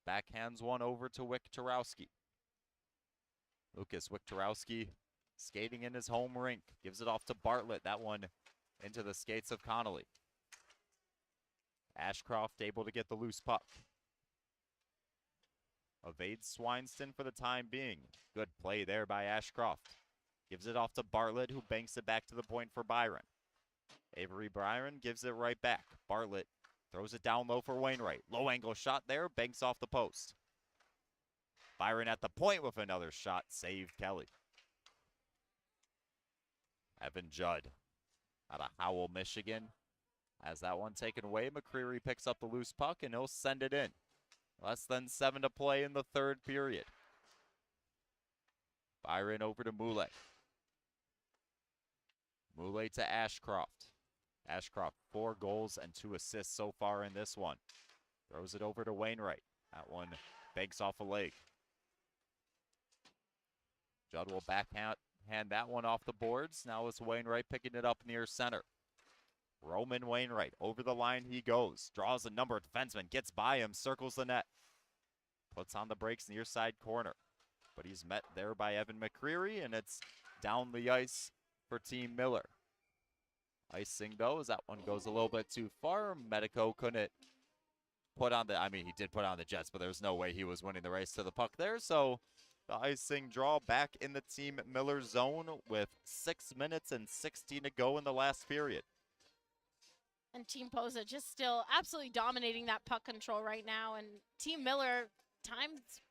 backhands one over to Wiktorowski. Lucas Wiktorowski skating in his home rink. Gives it off to Bartlett. That one into the skates of Connolly. Ashcroft able to get the loose puck. Evades Swinston for the time being. Good play there by Ashcroft. Gives it off to Bartlett, who banks it back to the point for Byron. Avery Byron gives it right back. Bartlett throws it down low for Wainwright. Low angle shot there, banks off the post. Byron at the point with another shot, saved Kelly. Evan Judd out of Howell, Michigan. Has that one taken away. McCreary picks up the loose puck and he'll send it in. Less than 7 to play in the third period. Byron over to Moulet. Moulet to Ashcroft. Ashcroft 4 goals and 2 assists so far in this one. Throws it over to Wainwright. That one banks off a leg. Judd will backhand that one off the boards. Now it's Wainwright picking it up near center. Roman Wainwright, over the line he goes. Draws a number of defensemen, gets by him, circles the net. Puts on the brakes near side corner. But he's met there by Evan McCreary, and it's down the ice for Team Miller. Icing, though, as that one goes a little bit too far. Medico couldn't put on he did put on the Jets, but there's no way he was winning the race to the puck there. So the icing draw back in the Team Miller zone with 6 minutes and 16 to go in the last period. And Team Posa just still absolutely dominating that puck control right now. And Team Miller, time's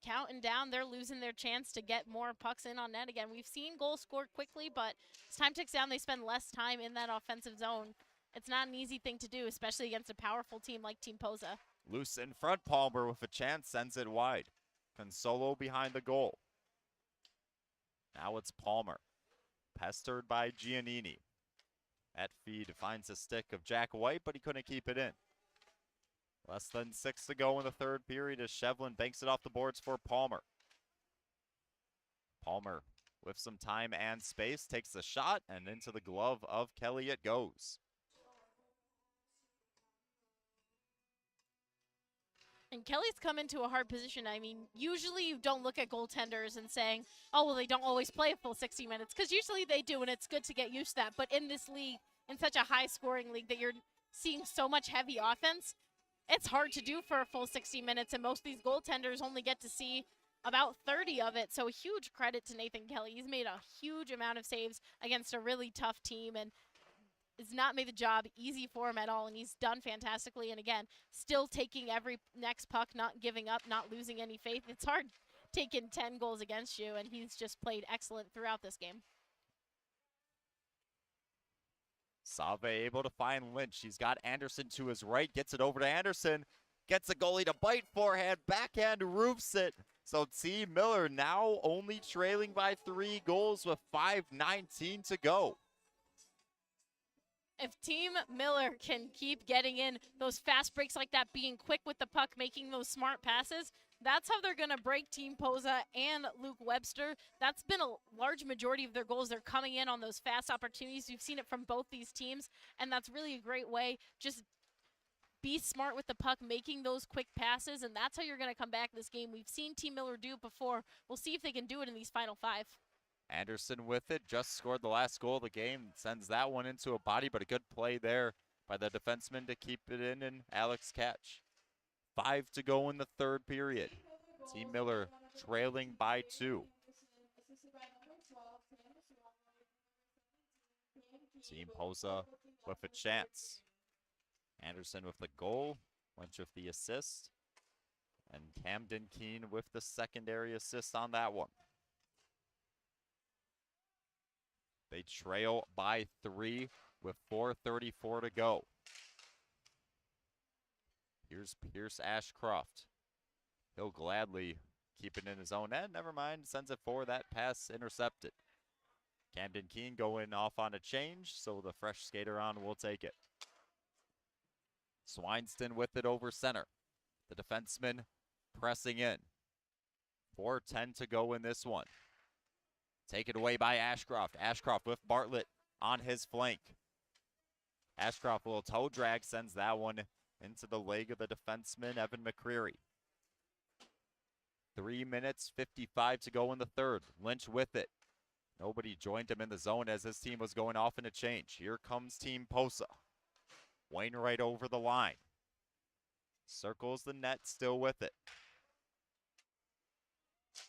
counting down. They're losing their chance to get more pucks in on net again. We've seen goals scored quickly, but as time ticks down, they spend less time in that offensive zone. It's not an easy thing to do, especially against a powerful team like Team Posa. Loose in front, Palmer with a chance, sends it wide. Consolo behind the goal. Now it's Palmer. Pestered by Giannini. That feed finds a stick of Jack White, but he couldn't keep it in. Less than 6 to go in the third period as Shevlin banks it off the boards for Palmer. Palmer, with some time and space, takes the shot, and into the glove of Kelly it goes. And Kelly's come into a hard position. I mean, usually you don't look at goaltenders and saying, oh, well, they don't always play a full 60 minutes, because usually they do, and it's good to get used to that. But in this league, in such a high-scoring league that you're seeing so much heavy offense, it's hard to do for a full 60 minutes, and most of these goaltenders only get to see about 30 of it. So a huge credit to Nathan Kelly. He's made a huge amount of saves against a really tough team, and has not made the job easy for him at all, and he's done fantastically. And again, still taking every next puck, not giving up, not losing any faith. It's hard taking 10 goals against you, and he's just played excellent throughout this game. Save able to find Lynch. He's got Anderson to his right, gets it over to Anderson, gets the goalie to bite forehand, backhand roofs it. So Team Miller now only trailing by 3 goals with 5:19 to go. If Team Miller can keep getting in those fast breaks like that, being quick with the puck, making those smart passes, that's how they're going to break Team Posa and Luke Webster. That's been a large majority of their goals. They're coming in on those fast opportunities. We've seen it from both these teams, and that's really a great way. Just be smart with the puck, making those quick passes, and that's how you're going to come back this game. We've seen Team Miller do it before. We'll see if they can do it in these final 5. Anderson with it, just scored the last goal of the game, sends that one into a body, but a good play there by the defenseman to keep it in, and Alex catch. 5 to go in the 3rd period. Team Miller trailing by 2. Team Posa with a chance. Anderson with the goal, Lynch with the assist, and Camden Keene with the secondary assist on that one. They trail by 3 with 4:34 to go. Here's Pierce Ashcroft. He'll gladly keep it in his own end. Never mind, sends it forward. That pass intercepted. Camden Keene going off on a change, so the fresh skater on will take it. Swineston with it over center. The defenseman pressing in. 4:10 to go in this one. Taken away by Ashcroft. Ashcroft with Bartlett on his flank. Ashcroft will toe drag, sends that one into the leg of the defenseman, Evan McCreary. 3 minutes, 55 to go in the 3rd. Lynch with it. Nobody joined him in the zone as his team was going off in a change. Here comes Team Posa. Wainwright over the line. Circles the net, still with it.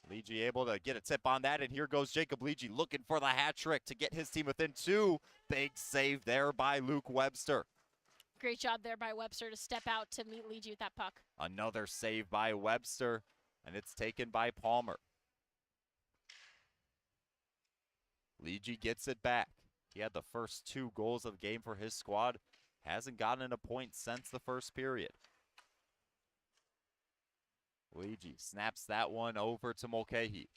Leegee able to get a tip on that, and here goes Jacob Leegee looking for the hat trick to get his team within 2. Big save there by Luke Webster. Great job there by Webster to step out to meet Leegee with that puck. Another save by Webster, and it's taken by Palmer. Leegee gets it back. He had the first 2 goals of the game for his squad. Hasn't gotten a point since the 1st period. Leegee snaps that one over to Mulcahy.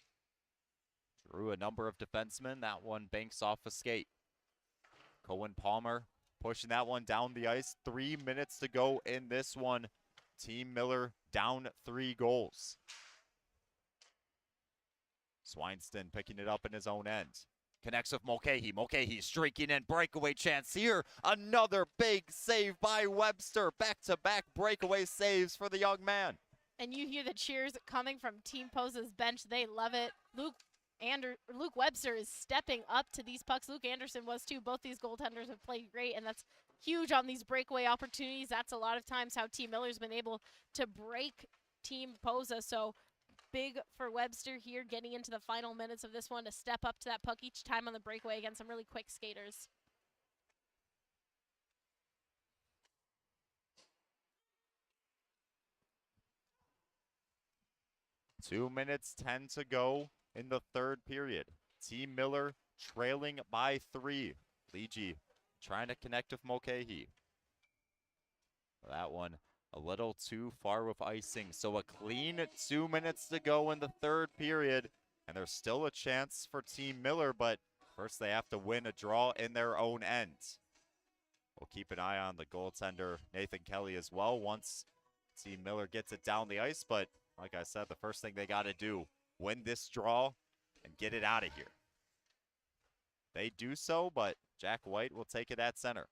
Drew a number of defensemen. That one banks off a skate. Cohen Palmer pushing that one down the ice. 3 minutes to go in this one. Team Miller down 3 goals. Swineston picking it up in his own end. Connects with Mulcahy. Mulcahy streaking in. Breakaway chance here. Another big save by Webster. Back-to-back breakaway saves for the young man. And you hear the cheers coming from Team Posa's bench. They love it. Luke Webster is stepping up to these pucks. Luke Anderson was too. Both these goaltenders have played great, and that's huge on these breakaway opportunities. That's a lot of times how Team Miller's been able to break Team Posa. So big for Webster here, getting into the final minutes of this one to step up to that puck each time on the breakaway against some really quick skaters. Two minutes, 10 to go in the 3rd period. Team Miller trailing by 3. Leegee trying to connect with Mulcahy. That one a little too far with icing. So a clean 2 minutes to go in the 3rd period. And there's still a chance for Team Miller, but first they have to win a draw in their own end. We'll keep an eye on the goaltender, Nathan Kelly, as well once Team Miller gets it down the ice. But like I said, the first thing they got to do, win this draw and get it out of here. They do so, but Jack White will take it at center.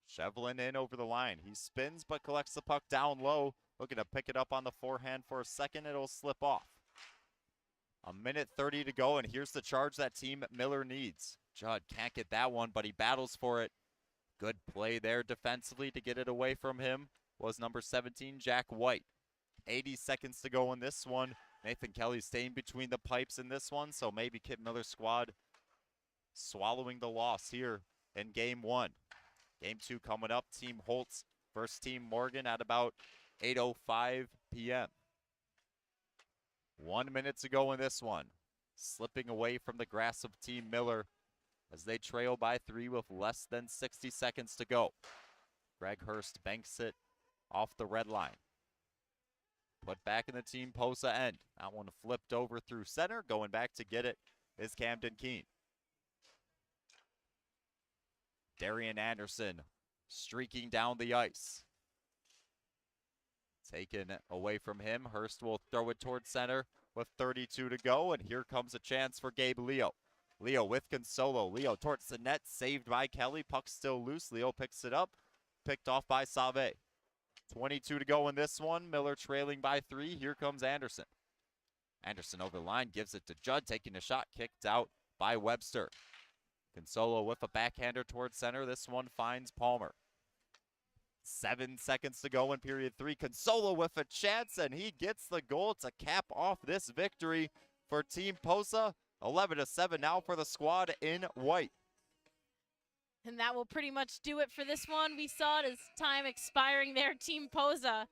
Shevlin in over the line. He spins but collects the puck down low. Looking to pick it up on the forehand for a second. It'll slip off. A minute 30 to go, and here's the charge that Team Miller needs. Judd can't get that one, but he battles for it. Good play there defensively to get it away from him was number 17, Jack White. 80 seconds to go in this one. Nathan Kelly staying between the pipes in this one, so maybe Kip Miller's squad swallowing the loss here in game one. Game two coming up, Team Holtz versus Team Morgan at about 8:05 p.m. 1 minute to go in this one. Slipping away from the grasp of Team Miller as they trail by 3 with less than 60 seconds to go. Greg Hurst banks it off the red line. Put back in the Team Posa end. That one flipped over through center. Going back to get it is Camden Keene. Darian Anderson streaking down the ice. Taken away from him. Hurst will throw it towards center with 32 to go, and here comes a chance for Gabe Leo. Leo with Consolo. Leo towards the net, saved by Kelly. Puck still loose. Leo picks it up, picked off by Save. 22 to go in this one. Miller trailing by 3. Here comes Anderson. Anderson over the line, gives it to Judd, taking a shot, kicked out by Webster. Consolo with a backhander towards center. This one finds Palmer. 7 seconds to go in period 3. Consolo with a chance, and he gets the goal to cap off this victory for Team Posa. 11-7 now for the squad in white. And that will pretty much do it for this one. We saw it as time expiring there. Team Posa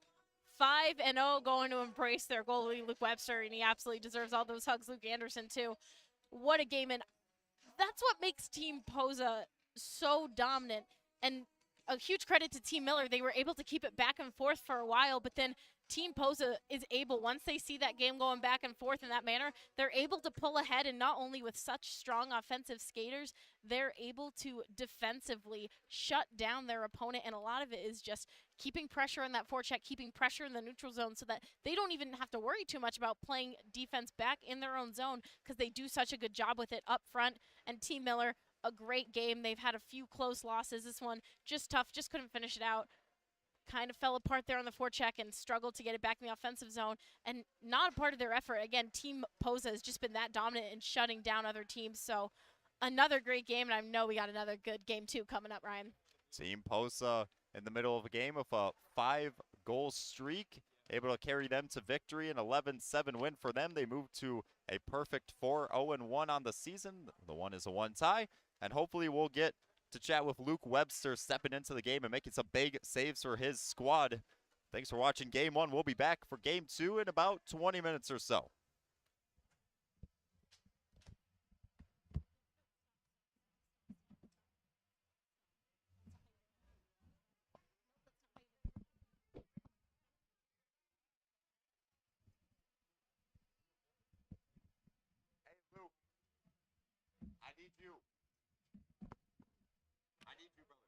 5-0, going to embrace their goalie, Luke Webster, and he absolutely deserves all those hugs. Luke Anderson, too. What a game. And that's what makes Team Posa so dominant. And a huge credit to Team Miller. They were able to keep it back and forth for a while, but then Team Posa is able, once they see that game going back and forth in that manner, they're able to pull ahead, and not only with such strong offensive skaters, they're able to defensively shut down their opponent, and a lot of it is just keeping pressure on that forecheck, keeping pressure in the neutral zone so that they don't even have to worry too much about playing defense back in their own zone because they do such a good job with it up front. And Team Miller, a great game. They've had a few close losses. This one just tough, just couldn't finish it out. Kind of fell apart there on the forecheck and struggled to get it back in the offensive zone, and not a part of their effort. Again, Team Posa has just been that dominant in shutting down other teams. So another great game, and I know we got another good game too coming up, Ryan. Team Posa in the middle of a game of a 5-goal streak, able to carry them to victory, an 11-7 win for them. They move to a perfect 4-0-1 on the season. The one is a 1 tie, and hopefully we'll get to chat with Luke Webster stepping into the game and making some big saves for his squad. Thanks for watching Game 1. We'll be back for Game 2 in about 20 minutes or so. Hey, Luke. I need you. I need you, brother.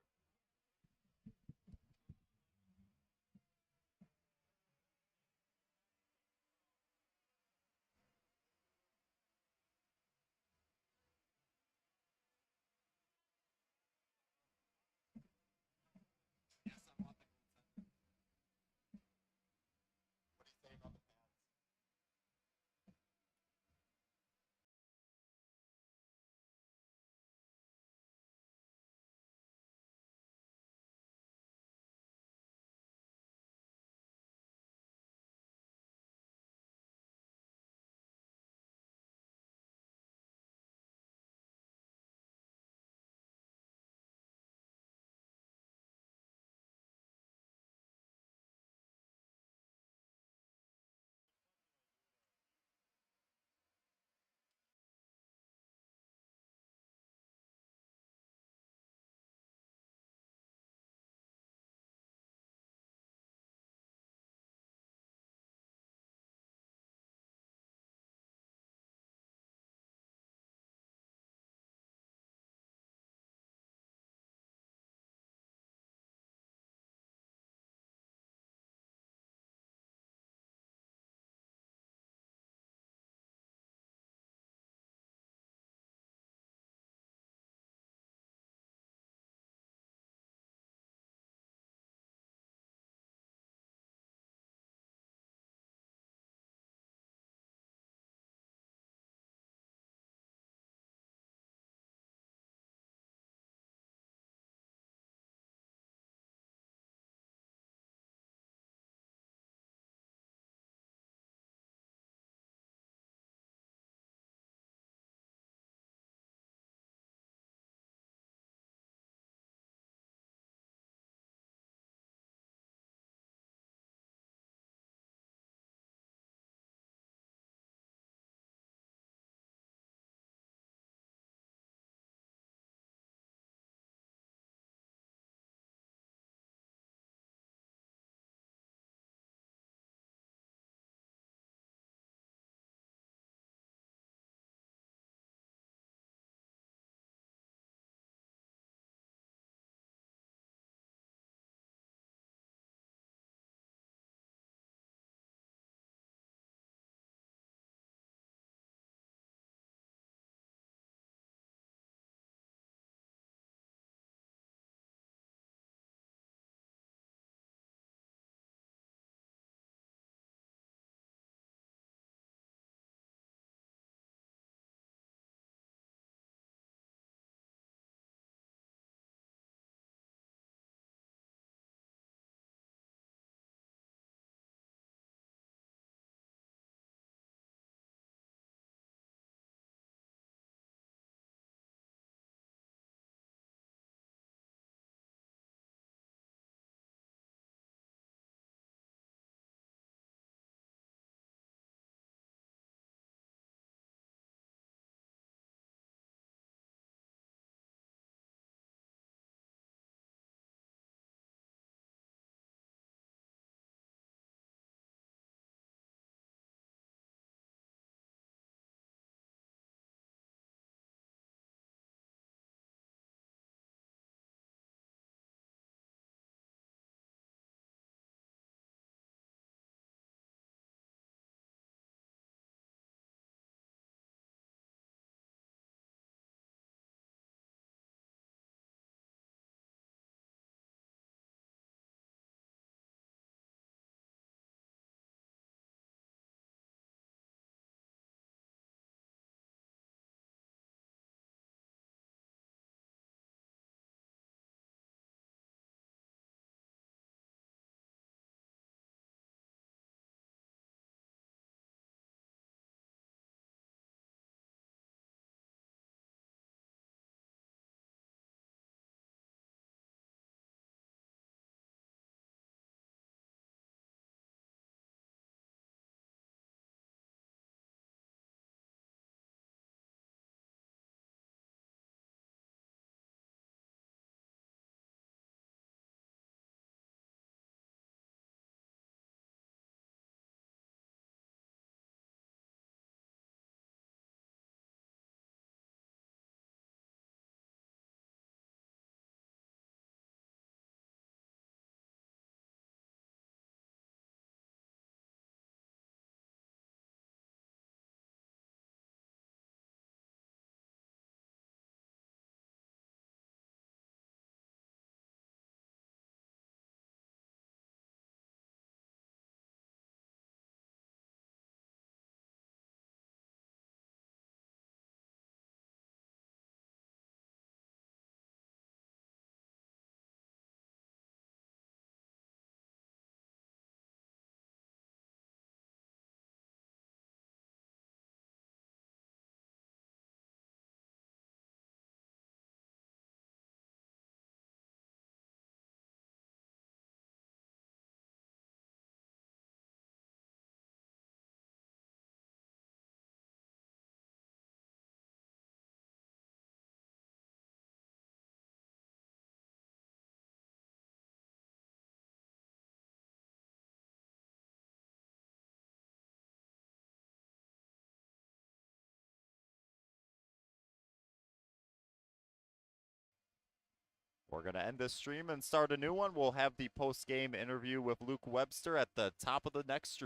We're going to end this stream and start a new one. We'll have the post-game interview with Luke Webster at the top of the next stream.